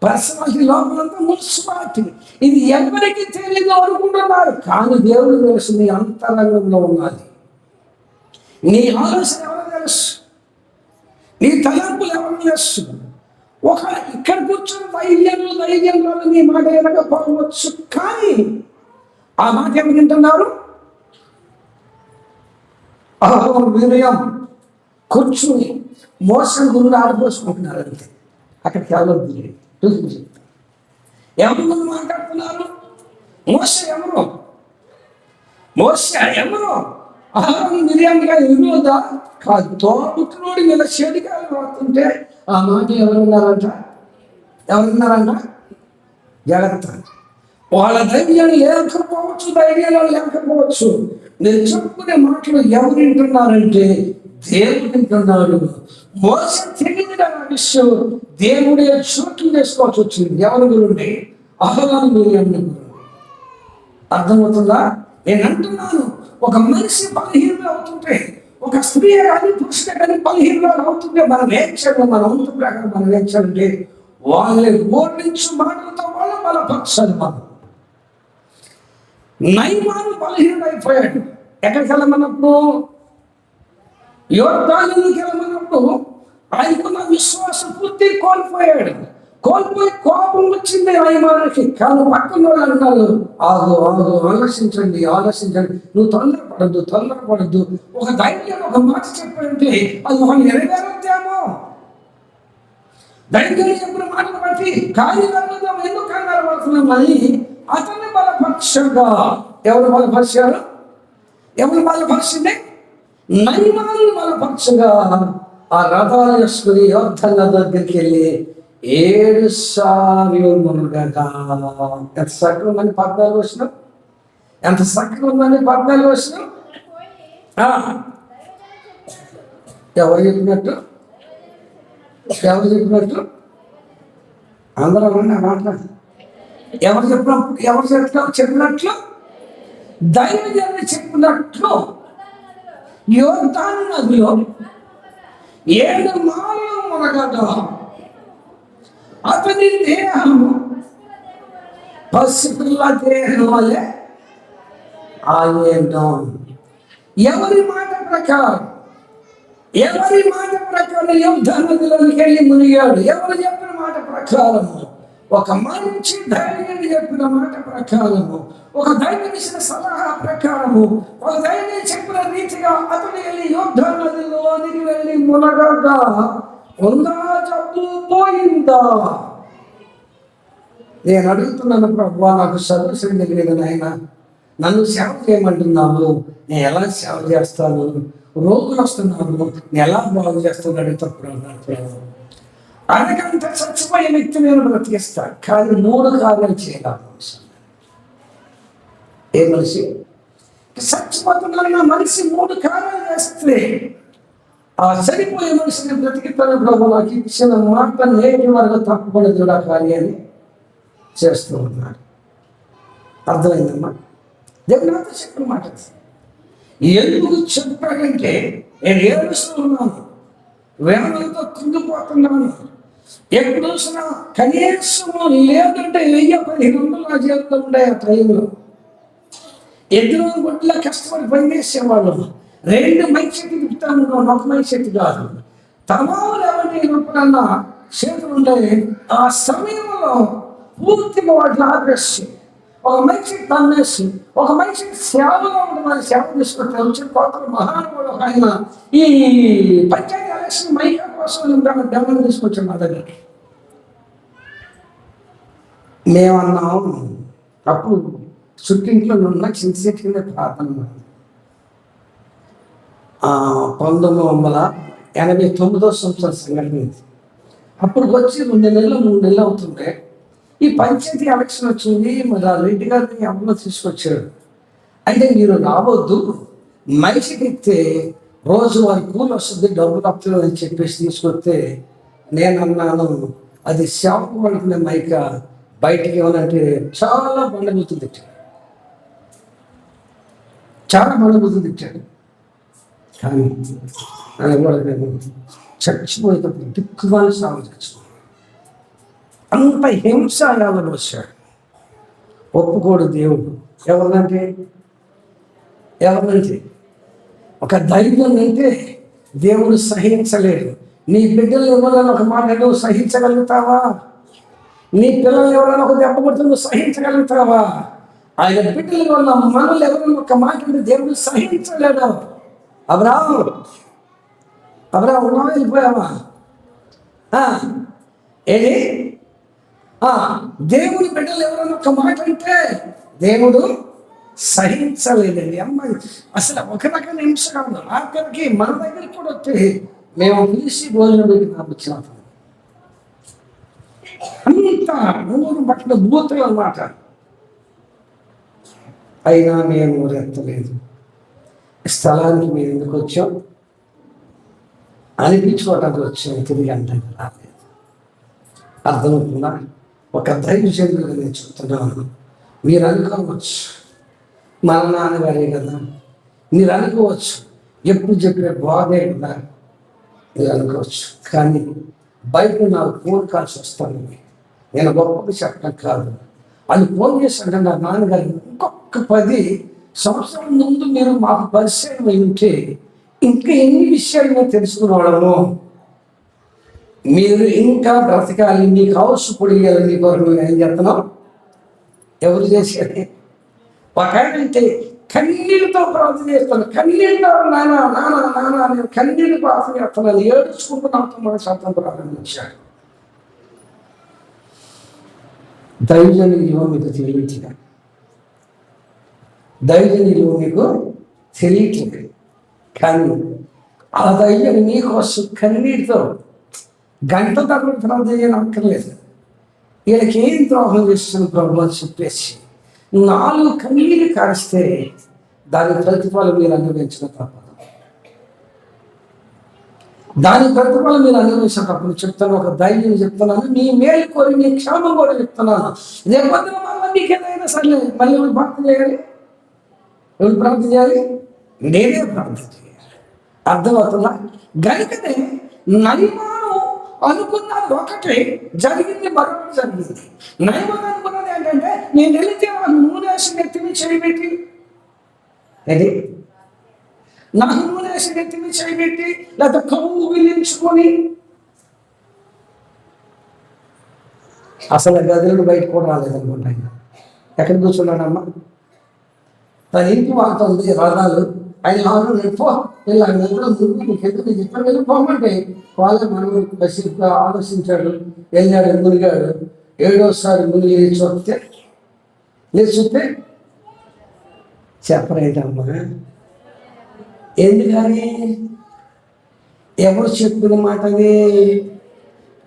Speaker 1: పర్సనాలిటీ, లోపలంతా మున్సిపాలిటీ. ఇది ఎవరికి తెలియదు అనుకుంటున్నారు, కానీ దేవుడు తెలుసు నీ అంతరంగంలో ఉన్నది. నీ ఆలోచన ఎవరు తెలుసు, నీ తలంపులు ఎవరు తెలుసు. ఒక ఇక్కడ కూర్చొని ధైర్యంలో నీ మాట వినకపోవచ్చు, కానీ ఆ మాట ఎవరు వింటున్నారు? వినయం కూర్చుని మోసం గురుడు ఆడిపోసుకుంటున్నారు అంతే. అక్కడికి వెళ్ళొద్దు. ఎవరు ముందు మాట్లాడుతున్నారు? మోస ఎవరు మిరియంగా వినోదా కాదు, తోబుట్టునోడి మీద చెడికాలు పడుతుంటే ఆ మాట ఎవరున్నారంట? జాగ్రత్త. వాళ్ళ ధైర్యం లేకపోవచ్చు. నేను చెప్పుకునే మాటలు ఎవరు వింటున్నారంటే దేవుడు వింటున్నాడు. మోసం తెలియదు ఆ విషయం, దేవుడే చోట్లు చేసుకోవాల్సి వచ్చింది. ఎవరి గురుండి? అహరోను మిరియం గురుండి. అర్థమవుతుందా? నేను అంటున్నాను, ఒక మనిషి బలహీనత అవుతుంటే, ఒక స్త్రీ కానీ పురుషుడు కానీ బలహీనత అవుతుంటే మన వేక్షలు, మన వంతు ప్రకారం మన వేక్షలంటే వాళ్ళని ఓడించు మాటలతో వాళ్ళు బలపరచాలి. మనం నయమాను బలహీనుడైపోయాడు. ఎక్కడికి వెళ్ళమన్నప్పుడు? యోర్దానుకి వెళ్ళమన్నప్పుడు ఆయనకున్న విశ్వాసం పూర్తి కోల్పోయాడు. కోల్పోయి కోపం వచ్చింది నయమానికి. కానీ పక్కన వాళ్ళు అన్నారు, ఆగు ఆలోచించండి, నువ్వు తొందరపడద్దు. ఒక ధైర్యం ఒక మాట చెప్పంటే అది ఒక నెరవేరుద్దేమో. ధైర్యం చెప్పిన మాటను బట్టి కానీ వెళ్ళదాం, ఎందుకు కంగారు పడుతున్నామని అతన్ని బలపరచగా. ఎవరు బలపరిచింది? నయమాను బలపరచగా ఆ రథాలు వేసుకుని యోర్దాను దగ్గరికి వెళ్ళి 7 సార్లు మునగగా. ఎంత చక్కగా ఉందని 14 వచ్చినాం. ఎంత చక్కగా ఉందని 14 వచ్చినాం. ఎవరు చెప్పినట్టు? అందరూ మాట్లాడు. ఎవరు చెప్పినట్లు? దైవజనుడు చెప్పినట్లు యోర్దాను నదిలో 7 మార్లు మునగగా అతని దేహము పసిపిల్ల దేహం వలె ఆయన. ఎవరి మాట ప్రకారం యోర్దాను నదిలోకి వెళ్ళి మునిగాడు? ఎవరు చెప్పిన మాట ప్రకారము? ఒక మంచి ధైర్యం చెప్పిన మాట ప్రకారము, ఒక ధైర్యం ఇచ్చిన సలహా ప్రకారము, ఒక ధైర్యం చెప్పిన రీతిగా అతను వెళ్ళి యోర్దాను నదిలోనికి వెళ్ళి మునగగా ఉందా, జబ్బు పోయిందా? నేను అడుగుతున్నాను, ప్రభువా నాకు సదృశం లేదు నాయన, నన్ను సేవ చేయమంటున్నావు, నేను ఎలా సేవ చేస్తాను? రోగులు వస్తున్నారు, నేను ఎలా బాగు చేస్తాను అడుగుతప్పుడు అన్నాడు. అరగంట చచ్చిపోయే వ్యక్తి నేను బ్రతికిస్తాను, కానీ 3 కార్యాలు చేయాలి. ఏ మనిషి చచ్చిపోతున్నాను, నా మనిషి 3 కార్యాలు చేస్తే ఆ చనిపోయే మనిషిని బ్రతికిస్తాను. ప్రభు నాకు ఇచ్చిన మాట నేటి వరకు తప్పకుండా చూడ కార్యాన్ని చేస్తూ ఉన్నాడు. అర్థమైందమ్మా? దేవుడు నాతో చెప్పిన మాట. ఎందుకు చెప్పాడంటే నేను ఏడుస్తూ ఉన్నాను, వేదనతో కుంగిపోతున్నాను. ఎప్పుడు చూసినా కనీసం లేదంటే 1000-1500 నా జీవితంలో ఉండే ఆ టైంలో. ఎదురు గుడ్లా కష్టపడి పనిచేసేవాళ్ళు. 2 మైక్ సెట్ తిప్పుతాను, ఒక మైక్ సెట్ కాదు. తమాలు ఎవరి ఎప్పుడన్నా చేతులు ఉంటాయి. ఆ సమయంలో పూర్తిగా వాటిని ఆపేసి ఒక మనిషికి తన్నేసి ఒక మనిషికి సేవలో ఉంటుందని సేవ తీసుకుంటే వచ్చిన కోతలు మహానుభావుడు ఆయన ఈ పంచాయతీ ఎలక్షన్ మైకా కోసం డెవలప్ తీసుకొచ్చాం మా దగ్గరికి. మేమన్నాం అప్పుడు చుట్టింట్లో ఉన్న చింతచెట్టు కింద ప్రార్థన 1989 సంవత్సరం సంఘటన ఇది. అప్పుడు వచ్చి 2 నెలలు 3 నెలలు అవుతుండే ఈ పంచాయతీ ఎలక్షన్ వచ్చింది. మరి ఆ రెడ్డి గారిని అమలు తీసుకొచ్చాడు. అంటే మీరు రావద్దు, మనిషికి ఇస్తే రోజు వారి కూలి వస్తుంది, డబ్బులు వస్తుంది అని చెప్పేసి తీసుకొస్తే నేను అన్నాను అది షాపు పడుకునే మైక బయటికి ఏమనంటే చాలా బండబూతులు తిట్టాడు, చాలా బండబూతులు తిట్టాడు. కానీ నేను చచ్చిపోయేటప్పుడు దిక్కుమాలి సాగు చచ్చిపోయాడు. అంత హింసాయాలను వచ్చాడు. ఒప్పుకోడు దేవుడు. ఎవరినంటే ఒక ధైర్యం అంటే దేవుడు సహించలేడు. నీ బిడ్డలు ఎవరైనా ఒక మాట నువ్వు సహించగలుగుతావా? నీ పిల్లలు ఎవరైనా ఒక దెబ్బ కొడుతూ నువ్వు సహించగలుగుతావా? ఆయన బిడ్డలు వల్ల మనల్ని ఎవరైనా ఒక మాట అంటే దేవుడు సహించలేడు. అబ్రాహం ఉన్నావా, వెళ్ళిపోయావా? ఏది దేవుని బిడ్డలు ఎవరైనా ఒక మాట అంటే దేవుడు సహించలేదండి. అమ్మాయి అసలు ఒక రకమైన హింస కాదు. ఆఖరికి మన దగ్గరికి కూడా వస్తే మేము పిలిచి భోజనం పెట్టి పంపించిన అంత నూరు బట్టల బూతులు అన్నమాట. అయినా మేము రెత్తలేదు. స్థలానికి మేము ఎందుకు వచ్చాం అనిపించుకోవటానికి వచ్చాం, తిరిగి అంటే రాలేదు. అర్థమవుతుందా? ఒక ధైర్యంగా నేను చెప్తున్నాను. మీరు అనుకోవచ్చు మన నాన్నగారే కదా, మీరు అనుకోవచ్చు ఎప్పుడు చెప్పే బాధే కదా, మీరు అనుకోవచ్చు. కానీ బయట నాకు ఫోన్ కాల్సి వస్తాను. నేను గొప్పగా చెప్పడం కాదు. వాళ్ళు ఫోన్ చేశాక నా నాన్నగారు ఇంకొక 10 సంవత్సరాల ముందు మీరు మాకు పరిచయం అయి ఉంటే ఇంకా ఎన్ని విషయాలు మేము తెలుసుకునేవాళ్ళము. మీరు ఇంకా బ్రతకాలి, మీకు హౌస్ పొడియాలి, మీ కొరకు ఏం చేస్తున్నాం? ఎవరు చేసేది? ఒక ఆయన అంటే కన్నీళ్ళతో ప్రార్థన చేస్తాను, కన్నీళ్ళతో నాన్న నేను కన్నీళ్ళు ప్రార్థన చేస్తున్నాను, ఏడుచుకుంటూ నాతో మన శాతం ప్రారంభించాడు. దైవజన విలువ మీకు తెలియట్లేదు, దైవజన విలువ మీకు తెలియట్లేదు. కానీ ఆ దైవం మీకోసం కన్నీటితో గంట తరబడి ప్రార్థన చేయని అక్కర్లేదు. వీళ్ళకి ఏం ద్రోహం చేస్తున్న ప్రభు అని చెప్పేసి 4 కన్నీళ్ళు కారిస్తే దాని ప్రతిఫలం మీరు అనుభవించడం తప్పదు. దాని ప్రతిఫలం మీరు అనుభవించేటప్పుడు చెప్తాను, ఒక ధైర్యం చెప్తున్నాను, మీ మేలు కోరి మీ క్షేమం కూడా చెప్తున్నాను. రేపొద్దున మళ్ళీ మీకు ఏదైనా సరే మళ్ళీ ఎవరు ప్రార్థన చేయాలి? ఎవరు ప్రార్థన చేయాలి? నేనే ప్రార్థన చేయాలి. అర్థమవుతుందా? గనుకనే నయమాను అనుకున్నది ఒకటే, జరిగింది మరొకటి జరిగింది. నయమాను అనుకున్నది ఏంటంటే నేను వెళితే నూనెసి నెత్తిని చేయబెట్టి, అది నాకు నూనెసి నెత్తిని చేయబెట్టి లేకపోతే కవ్వు విలించుకొని అసలు గదిలో బయట కూడా రాలేదనుకుంటా. ఆయన ఎక్కడ కూర్చున్నాడమ్మా? తన ఇంటి వాడుతుంది రథాలు. ఆయన చెప్పాను పోమంటే వాళ్ళే మనం ఆలోచించాడు, వెళ్ళాడు, మునిగాడు. 7వసారి మునిగి చూస్తే చెప్పరేటమ్మా. ఎందుకని? ఎవరు చెప్పిన మాట? అది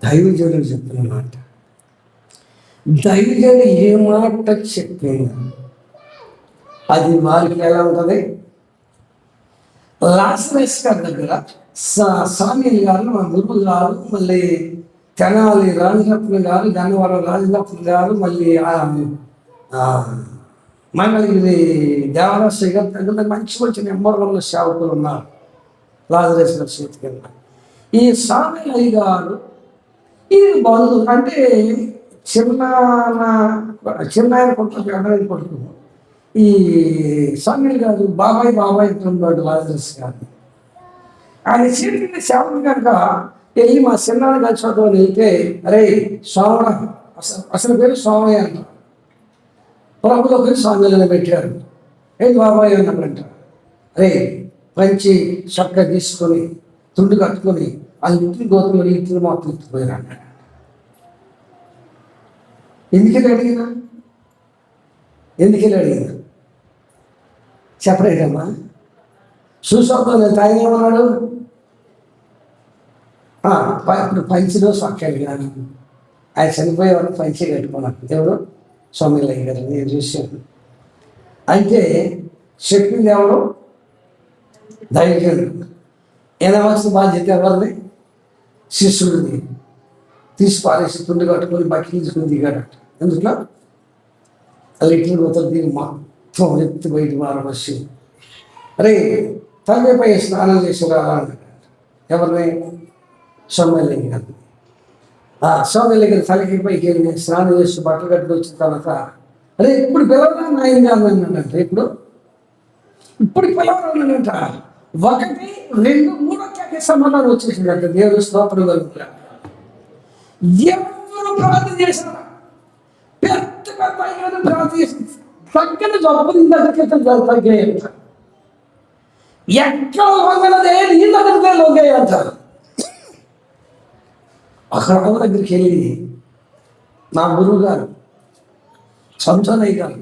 Speaker 1: దైవజనుడు చెప్పిన మాట. దైవజనుడు ఏ మాట చెప్పింది అది వారికి ఎలా ఉంటుంది? లాజరస్ గారి దగ్గర సామ్యూయల్ గారు, మా గురువు గారు, మళ్ళీ తెనాలి రాజరత్న గారు, గన్నవరం రాజరత్న గారు, మళ్ళీ మంగళగిరి దేవరాశ్రీ గారు దగ్గర మంచి వచ్చిన నెంబర్ సేవకులు ఉన్నారు లాజరస్ గారి చేతి కింద. ఈ సామ్యూయల్ గారు ఈ బంధువు అంటే చిన్నాయన కొట్టుకున్నాడు. ఈ సామ్యూయల్ గారు బాబాయ్ అంటున్నాడు లాజరస్ గారిని. ఆయన చేతికి సేవలు కనుక వెళ్ళి మా చిన్నాన్ని కలిసి చదువుని వెళ్తే, అరే సోమడ, అసలు పేరు సోమయ్య అంట, ప్రభులో పేరు స్వామిని పెట్టారు. ఏంటి బాబాయ్ అన్నాడంట. అరే పంచి చక్క తీసుకొని తుండు కట్టుకొని వాళ్ళ ఇంటిని గోతులు ఇంటిని మొత్తం ఎత్తుకుపోయారు అన్నాడు. ఎందుకెళ్ళి అడిగినా చెప్పలేదమ్మా. చూసొద్దాం నేను ఆయన ఏమన్నాడు, ఇప్పుడు పంచిలో సొక్కాడు కానీ ఆయన చనిపోయేవాడు పంచి కట్టుకున్నాడు. ఎవరు? సోమయ్య గారు. నేను చూశాను. అంటే చెప్పింది ఎవరు? దైవజనుడు. ఏదవలసిన బాధ్యత ఎవరిది? శిష్యుడిది. తీసి పారేసి తుండి కట్టుకొని బట్టలు తీసుకుని దిగాడట. ఎందుకు? లిటిల్ గోతలు దిగి మొత్తం ఎత్తి బయట మారవచ్చి, అరే తల్లిపై స్నానం చేసి రాలా అన్నాడు. ఎవరిని? సోమయ్య గారు. సోమయ్య గారు తలకి పైకి వెళ్ళి స్నానం చేసి బట్టలు కట్టుకు వచ్చిన తర్వాత, అరే ఇప్పుడు పిలవరా నాయన అన్నాడంట. ఇప్పుడు పిలవరానంట. 1, 2, 3 సమాధానం వచ్చేసిందంట. దేవుడు స్తోత్రం కలుగుతా. ఎవరు ప్రార్థన చేశారా? పెద్ద ప్రార్థన చేసి తగ్గని జబ్బులు తగ్గాయంట. ఎక్కడ వంగలదే నీ దగ్గరదే లొంగాయంట. అక్కడ దగ్గరికి వెళ్ళి నా గురువు గారు, సంసనయ్య గారు,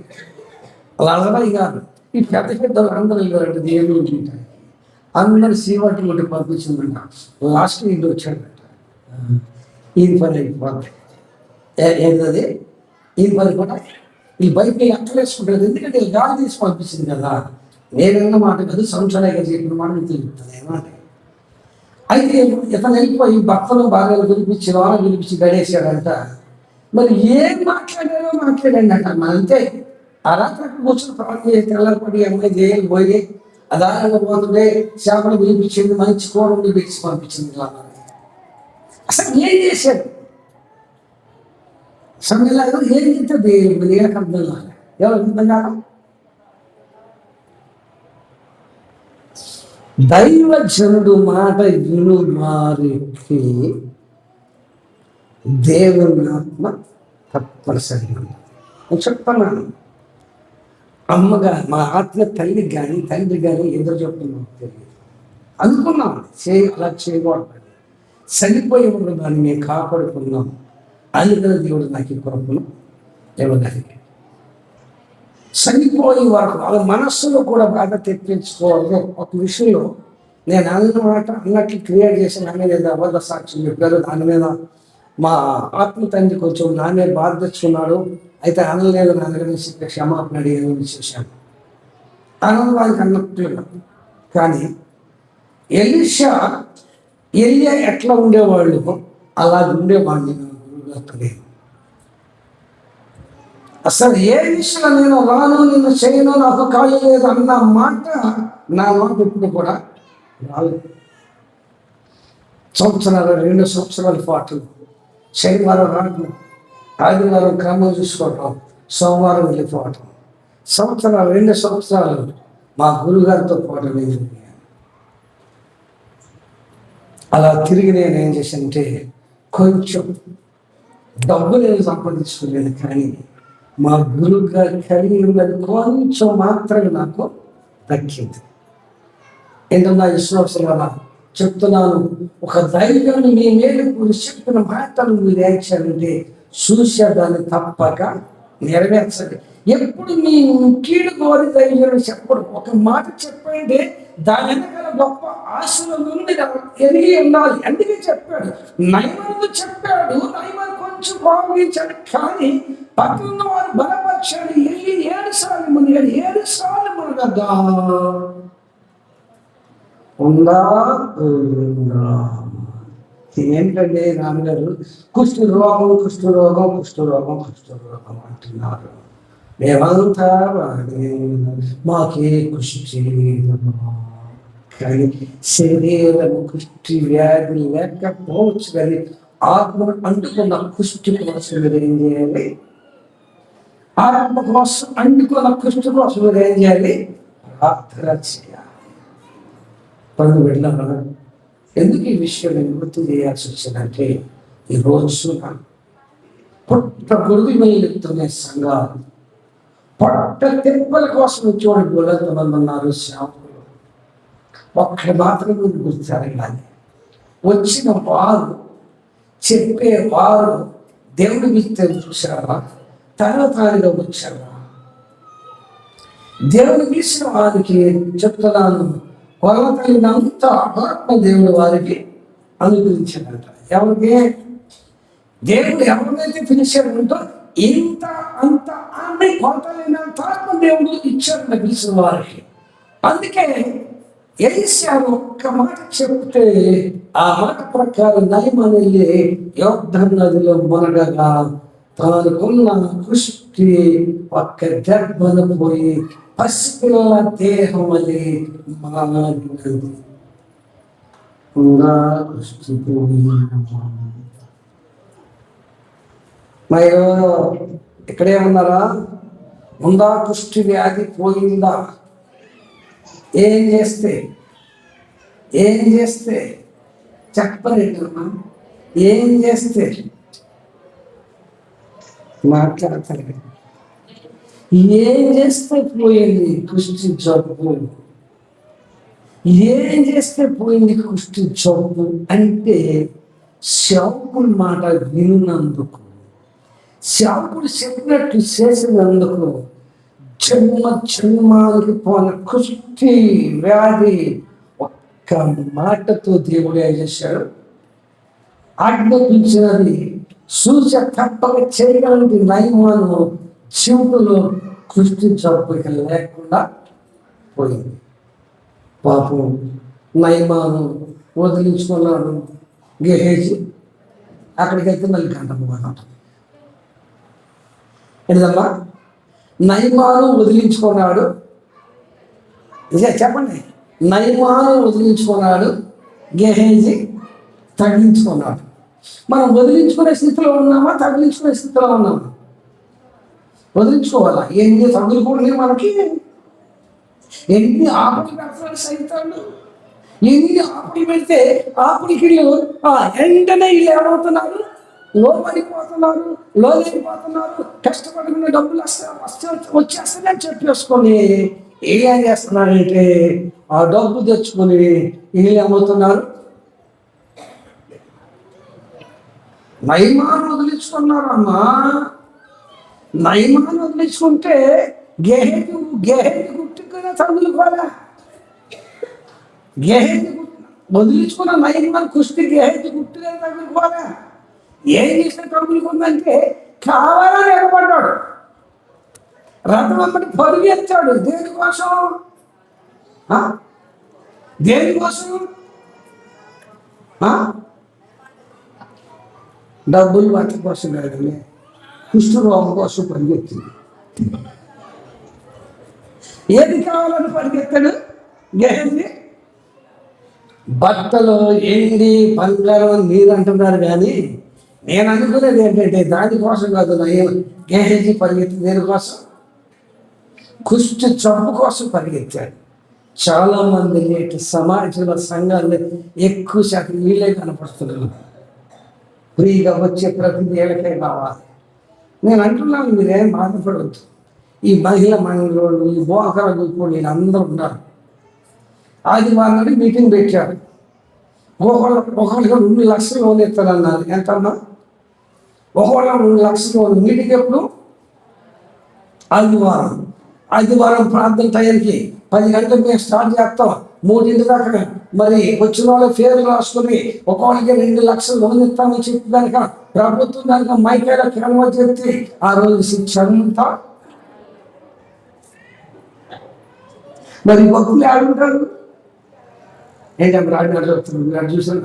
Speaker 1: లలరాయ్ గారు, ఈ పెద్ద అందరూ వెళ్ళారంటే దేవుడు ఉంటాయి. అందరు సీవాటి ఒకటి పంపించిందంట. లాస్ట్ ఇంటి వచ్చాడంట. ఈయన పని అయిపోద్ది. ఏంటది? ఈయన పని కూడా ఈ బైక్ ఎక్కలేసుకుంటారు. ఎందుకంటే గాలి తీసి పంపించింది కదా. నేనన్న మాట కాదు, సంవత్సరాలు గారు చెప్పిన మాట మీకు తెలుపుతుంది ఏమాట. అయితే ఇతను వెళ్ళిపోయి భక్తులు బాగా పిలిపించి లోన పిలిపించి గడేసాడంట. మరి ఏం మాట్లాడాడండి అంట. అంతే ఆ రాత్రి కూర్చొని ప్రాణం చేసి తెల్లపడి అమ్మాయి జైలు పోయి అదానంగా పోతుంటే చేపలు పిలిపించింది, మంచి కూరలు పెట్టి పంపించింది. అసలు ఏం చేశాడు? సమయంలో ఏం చెప్తుంది? ఏక అర్థం కాదు. ఎవరు అర్థం కాదు? దైవజనుడు మాట విను వారికి దేవుని ఆత్మ తప్పనిసరిగా నేను చెప్తున్నాను. అమ్మగా మా ఆత్మ తల్లికి కానీ తండ్రి కానీ ఎదురు చెప్తున్నాం తెలియదు. అనుకున్నాం అలా చేయకూడదు, చనిపోయేవాడు దాన్ని మేము కాపాడుకున్నాం. అందుకని దేవుడు నాకు ఈ కొరకును ఇవ్వగలిగి చనిపోయే వరకు వాళ్ళ మనస్సులో కూడా బాధ తెప్పించుకోవాలి. ఒక విషయంలో నేను అన్నమాట అన్నట్లు క్రియేట్ చేసిన నా మీద అబద్ధ సాక్ష్యం చెప్పారు. దాని మీద మా ఆత్మ తండ్రి కొంచెం నా మీద బాధ తెచ్చుకున్నాడు. అయితే అనలేదు, నా దగ్గర నుంచి క్షమాపణ అడిగి చేశాను. అనడానికి అన్నట్లుగా. కానీ ఎలీషా ఎట్లా ఉండేవాళ్ళు అలా ఉండేవాడిని నా గురుగారు. అసలు ఏ విషయంలో నేను రాను, నిన్ను చేయను, నాకు ఖాళీ లేదు అన్న మాట నా మాట ఇప్పుడు కూడా రాలేదు. 2 సంవత్సరాల పాటు శనివారం రావటం, ఆదివారం క్రమం చూసుకోవటం, సోమవారం వెళ్ళిపోవటం, 2 సంవత్సరాలు మా గురుగారితో పాటు నేను అలా తిరిగి నేను ఏం చేశానంటే కొంచెం డబ్బు నేను సంపాదించుకోలేదు. కానీ మా గురువు గారి కలిగి ఉన్నది కొంచెం మాత్రమే నాకు దక్కింది. ఏంటన్నా విశ్వాసాల చెప్తున్నాను, ఒక ధైర్యాన్ని మీ మీద మీరు చెప్పిన మాటలు మీరు ఏడ్చారంటే చూసే దాన్ని తప్పక నెరవేర్చండి. ఎప్పుడు మీ కీడు కోరి ధైర్యం చెప్పడు. ఒక మాట చెప్పండి, దాని వెనకాల గొప్ప ఆశల నుండి ఎరిగి ఉండాలి. అందుకే చెప్పాడు, నయమను చెప్పాడు, నయమను కొంచెం బాగుంచాడు. కానీ పక్కన వారు బలపరిచాడు. 7 సార్లు మునిగాడు. 7 సార్లు మునగదా ఉందా ఏంటంటే నాన్నగారు కుష్ఠరోగం అంటున్నారు. మేమంతా మాకే కుష్టి, కానీ శరీరం కుష్టి వ్యాధి లేకపోవచ్చు. కానీ ఆత్మను అంటుకున్న కుష్టి కోసం మీరు ఏం చేయాలి? ఆత్మ కోసం అంటుకున్న కుష్టి కోసం మీరు ఏం చేయాలి? ప్రార్థన చేయాలి. పనులు వెళ్ళారా? ఎందుకు ఈ విషయం నేను గుర్తు చేయాల్సి వచ్చిందంటే ఈ రోజున పొట్ట గొడుగు వెళ్ళుతున్న సంఘాలు, పొట్ట తెప్పల కోసం వచ్చేవాడు గొల్లెంతమంది ఉన్నారు సేవకులు. ఒక్కడి మాత్రం మీరు గుర్తించాలి, వచ్చిన వారు చెప్పేవారు దేవుడి విత్తే చూసారా, తనతానిగా వచ్చారా? దేవుని పిలిచిన వారికి చెప్తున్నాను, కొలతలినంత ఆత్మ దేవుడు వారికి అనుగ్రహించాడంట. ఎవరికి? దేవుడు ఎవరినైతే పిలిచాడంటో ఇంత అంత అన్ని కొలతలినంత ఆత్మ దేవుడు ఇచ్చాడంట పిలిచిన వారికి. అందుకే ఎలీషాను ఒక్క మాట చెప్తే ఆ మాట ప్రకారం నయమాను వెళ్ళి యోర్దాను నదిలో మునగగా తానుకున్న కుష్టి ఒక్క దెబ్బను పోయి పసిపిల్లల దేహం అది మారినది. మరి ఇక్కడే ఉన్నారా? ఉందా కుష్టి వ్యాధి పోయిందా? ఏం చేస్తే చెప్పలేదమ్మా. ఏం చేస్తే మాట్లాడతారు. ఏం చేస్తే పోయింది కుష్టి జబ్బు? ఏం చేస్తే పోయింది కుష్టి జబ్బు అంటే సేవకుడి మాట విన్నందుకు, సేవకుడు చెప్పినట్టు చేసినందుకు జన్మానికి పోన కుష్టి వ్యాధి ఒక్క మాటతో దేవుడు ఏం చేశాడు? ఆజ్ఞాపించినది సూచ తప్పక చేయగలిగి నయమాను జీవితంలో కుష్టి జబ్బు లేకుండా పోయింది. పాపం నయమాను వదిలించుకున్నాడు. గేహేసి అక్కడికైతే మళ్ళీ కంటపోమాట. ఏంటమ్మా? నయమాను వదిలించుకున్నాడు. చెప్పండి. నయమాను వదిలించుకున్నాడు, గేహేజీ తగిలించుకున్నాడు. మనం వదిలించుకునే స్థితిలో ఉన్నామా, తగిలించుకునే స్థితిలో ఉన్నామా? వదిలించుకోవాలా? ఎన్ని తగులుకోండి మనకి, ఎన్ని ఆపులు పెడతాడు సైతాలు, ఎన్ని ఆపులు పెడితే ఆపులకి వెంటనే వీళ్ళు ఏమవుతున్నారు? లోపడిపోతున్నారు, లోనైపోతున్నారు. కష్టపడుకున్న డబ్బులు వచ్చేస్తాయని చెప్పేసుకొని ఏం చేస్తున్నారంటే ఆ డబ్బు తెచ్చుకొని వీళ్ళు ఏమవుతున్నారు? నయమాను వదిలించుకున్నారు. అమ్మా, నయమాను వదిలించుకుంటే గేహేజీ గుట్టుకునే తగులుకోవాలా? గేహేజీ వదిలించుకున్న నయమాను కుష్టి గేహేజీ గుట్టుకునే తగులుకోవాలా? ఏం చేసిన తగులుకుందంటే కావాలని ఎగబడ్డాడు, రథం అమ్మటి పరుగు ఎత్తాడు. దేనికోసం? డబ్బులు వాటి కోసం కాదు, కుష్ఠరోగం కోసం పరిగెత్తింది. ఏది కావాలని పరిగెత్తాడు గేహేజీ? బట్టలు, ఎండి, బంగారం, నీరు అంటున్నారు కానీ నేను అనుకునేది ఏంటంటే దానికోసం కాదు. గేహేజీ పరిగెత్తి దేనికోసం? కుష్టి జబ్బు కోసం పరిగెత్తాడు. చాలామంది నేటి సమాజంలో సంఘాల్లో ఎక్కువ శాతం వీళ్ళే కనపడుతున్నారు. ఫ్రీగా వచ్చే ప్రతిదీ ఏళ్ళకే కావాలి. నేను అంటున్నాను, మీరేం బాధపడవద్దు. ఈ మహిళ మండలి, ఈ బోకర గ్రూపులు వీళ్ళందరూ ఉన్నారు. ఆదివారం నాడు మీటింగ్ పెట్టారు. ఒకళ్ళకి 2 లక్షలు లోన్ ఎత్తారన్నారు. ఎంతన్నా? ఒకళ్ళ 2 లక్షలు లోన్. మీటింగ్ ఎప్పుడు? ఆదివారం ప్రార్థన టైంకి 10 గంటలకు మేము స్టార్ట్ చేస్తాం. 3 దాకా మరి వచ్చిన వాళ్ళు పేర్లు రాసుకుని ఒకళ్ళకి 2 లక్షలు లోన్ ఇస్తామని చెప్పి కనుక ప్రభుత్వం కనుక మైకేలో కెనవ చెప్తే ఆ రోజు శిక్ష అంతా మరి భక్తులు ఆడుంటారు. ఏంటంటే ఆడినాడు చెప్తున్నాడు, చూసాను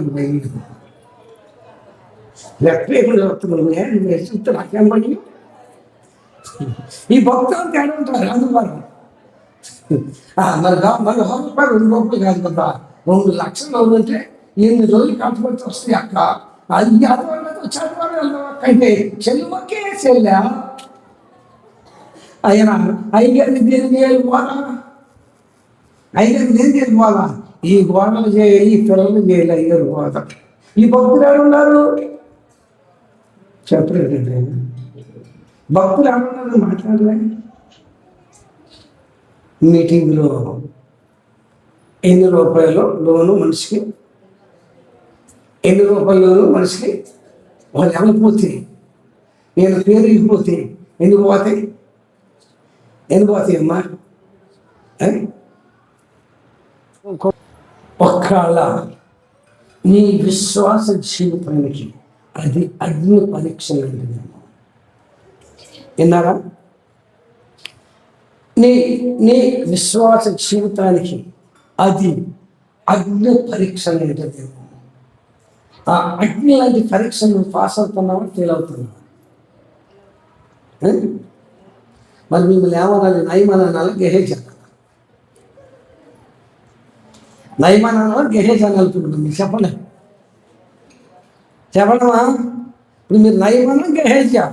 Speaker 1: లెక్కలేకుండా చెప్తున్నాను. చూస్తే నాకేం పడి ఈ భక్తులు తేడా ఉంటారు. అందువల్ల మరి రూపాయలు 2 రూపాయలు కాదు కదా, 2 లక్షలు ఉందంటే 8 రోజులు కట్టుబడి వస్తాయి అక్క. అది చదివారంటే చెల్లుమకే చెల్లా ఆయన 5 దేని పోవాలా? 5 దేని పోవాలా? ఈ గోడలు చేయాలి, ఈ పిల్లలు చేయాలి, అయ్యారు బాధ. ఈ భక్తులు ఎవరున్నారు చెప్పలేదండి. భక్తులు ఎవరున్నారు మాట్లాడలే. మీటింగ్లో ఎన్ని రూపాయలు లోను మనిషికి, ఎన్ని రూపాయలు లోను మనిషికి, వాళ్ళు ఎవరికి పోతాయి, నేను పేరు ఇగిపోతే ఎన్ని పోతాయి, ఎన్ని పోతాయి అమ్మా. ఒక్కళ్ళ నీ విశ్వాస జీవితానికి అది అగ్ని పరీక్ష లాంటిది. విన్నారా? నీ నీ విశ్వాస జీవితానికి అది అగ్ని పరీక్ష లాంటిది. ఆ అగ్ని లాంటి పరీక్ష నువ్వు పాస్ అవుతున్నావా, ఫెయిల్ అవుతున్నావా? మరి మిమ్మల్ని ఏమనాలి? నయమనాలి, గెహేజ్ అనాలి. నయమనాలా, గెహేజ్ అనాలి. మీరు చెప్పండి, చెప్పడమా? ఇప్పుడు మీరు నయమనా, గెహేజా?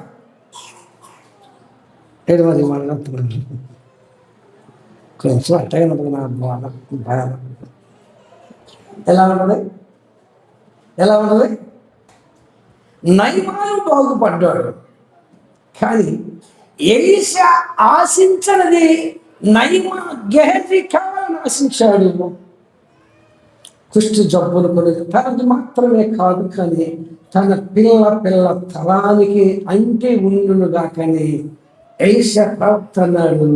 Speaker 1: ఏడు మరి మాట్లాడుతున్నాను కొంచెం అట్టగా ఉంటుంది. నా భయం ఎలా ఉంటుంది? ఎలా ఉంటుంది? నయమాను బాగుపడ్డాడు, కానీ ఎలీషా ఆశించనిది నయమాను గెహజీ కావాలని ఆశించాడు. కుష్టి జబ్బులు కొని తనది మాత్రమే కాదు, కానీ తన పిల్ల తరానికి అంటే ఉండునుగా. కానీ ఎలీషా ప్రవక్త అన్నాడు,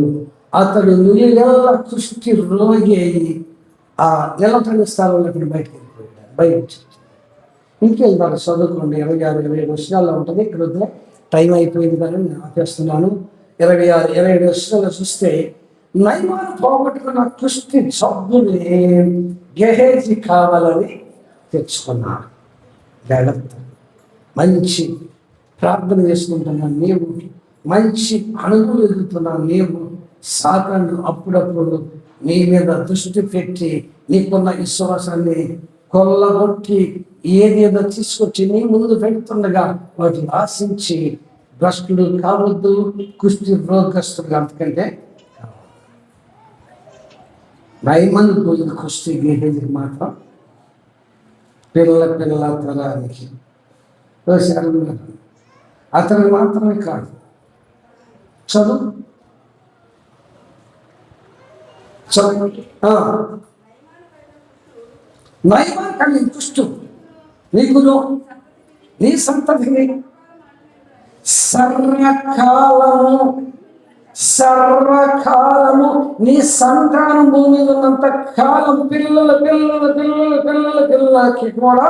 Speaker 1: అతడు నులివెల్ల కుష్టి రోగి అయి ఆ నిలబడిన స్థలంలో బయటకు వెళ్ళిపోయాడు. బయట ఇంకెళ్తారు, చదువుకోండి. 26-27 వర్షాల్లో ఉంటుంది. ఇక్కడ వద్ద టైం అయిపోయింది కానీ నేను ఆపేస్తున్నాను. 26-27 వర్షాలు చూస్తే నయమాను పోగొట్టుకున్న కుష్టి జబ్బుని గెహేజీ కావాలని తెచ్చుకున్నాడు. జాగ్రత్త. మంచి ప్రార్థన చేసుకుంటున్నాను నీవు, మంచి అణుగులు ఎదుగుతున్నాను నీవు. సాతాను అప్పుడప్పుడు నీ మీద దృష్టి పెట్టి నీకున్న విశ్వాసాన్ని కొల్లగొట్టి ఏదేదో తీసుకొచ్చి నీ ముందు పెడుతుండగా వాటిని ఆశించి భ్రష్టుడు కావద్దు, కుష్టి రోగస్తుడు. అంతకంటే నయమాను పోయిన కుష్టి గెహేజీకి మాత్రం పిల్ల తరానికి వేశారు. అతను మాత్రమే కాదు, చదువు నయమాను కలిగిన కుష్టు నీకును నీ సంతతిని సర్వకాలము నీ సంతానం భూమి మీద ఉన్నంత కాలం పిల్లలకి కూడా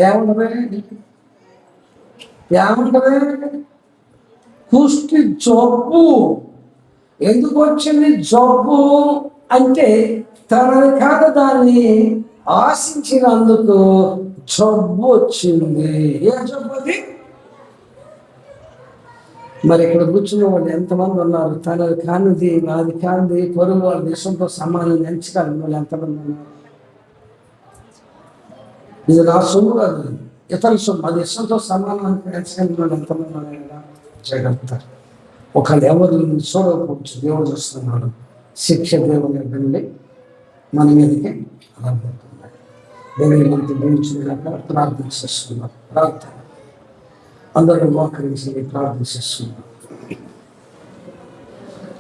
Speaker 1: ఏముంటది కుష్టి జబ్బు. ఎందుకు వచ్చింది జబ్బు అంటే తనని కాదు దాన్ని ఆశించినందుకు జబ్బు వచ్చింది. ఏ జబ్బు అది? మరి ఇక్కడ కూర్చున్న వాళ్ళు ఎంతమంది ఉన్నారు? తనది కానిది, నాది కానిది, పొరుగు వాళ్ళ దేశంతో సమానం ఎంచుకోవాలి వాళ్ళు ఎంతమంది ఉన్నారు? ఇది నా సొమ్ము కాదు, ఇతర సొమ్ము. అది దేశంతో సమానానికి ఎంచుకోవాలి వాళ్ళు ఎంతమంది ఉన్నారు కదా. జాగ్రత్త. ఒకళ్ళు ఎవరు చూడకపోవచ్చు, దేవుడు చూస్తున్నాడు. శిక్ష దేవుని నుండి మన మీదకి రాబోతున్నాడు. దేవుని మనకి దీవించినాక ప్రార్థన చేస్తున్నారు. ప్రార్థన అందరూ మోకరించి ప్రార్థన చేస్తున్నారు.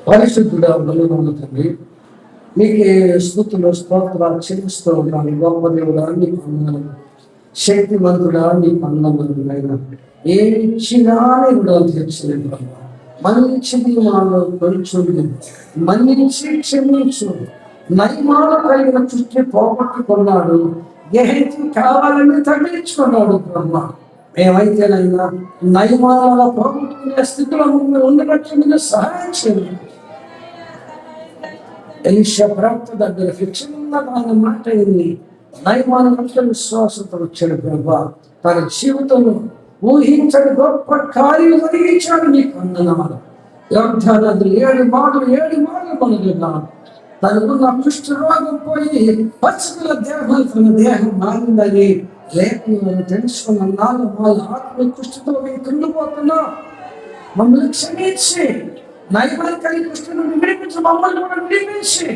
Speaker 1: పరిశుద్ధుడా, బలవంతుడు తండ్రి, నీకే స్తుతులు స్తోత్రాలు చెల్లిస్తూ ఉన్నాను. గొప్ప దేవుడా నీకు వందనాలు, శక్తిమంతుడా నీకు వందనాలు. అయినా ఏమి ఇచ్చినా కూడా తీర్చలేదు. మంచిది మాలో కొంచెం మన్నించి క్షమించు. నయమాను కలిగిన చుట్టి పోగొట్టుకున్నాడు, గెహజీ కావాలని తగ్గించుకున్నాడు బ్రహ్మ. మేమైతేనైనా నయమానాల పోగొట్టుకునే స్థితిలో ఉండబట్టి మీరు సహాయం చేయండి. ఎలీషా ప్రవక్త దగ్గరికి చిన్నగా ఆయన మాట అయింది. నయమాను విశ్వాసంతో వచ్చాడు బ్రహ్మ. తన జీవితంలో ఊహించని గొప్ప కార్యం జరిగించాడు. నీకు వందనాలు. యోర్దాను 7 మాటలు మనకున్నాను. తనకున్న కుష్టి రోగం పోయి పచ్చుల దేహం తన దేహం మారిందని లేఖనాలు తెలుసుకున్నాను. వాళ్ళ ఆత్మ కుష్టితో మేము కుండిపోతున్నా, మమ్మల్ని క్షమించి నైపుణ్యం కృష్ణుని విడిపించి మమ్మల్ని కూడా విడిపించి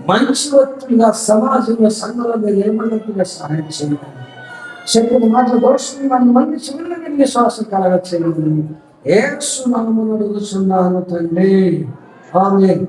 Speaker 1: మంచి వ్యక్తులుగా సమాజంలో సంఘంలో ఏమన్నట్టుగా సహాయం చేయాలి. చెప్పిన మాట దోషం నన్ను మంది చివరిలో విశ్వాసం కలగ చేయాలి. యేసు నామమున అడుగుచున్నాను తండ్రి, ఆమేన్.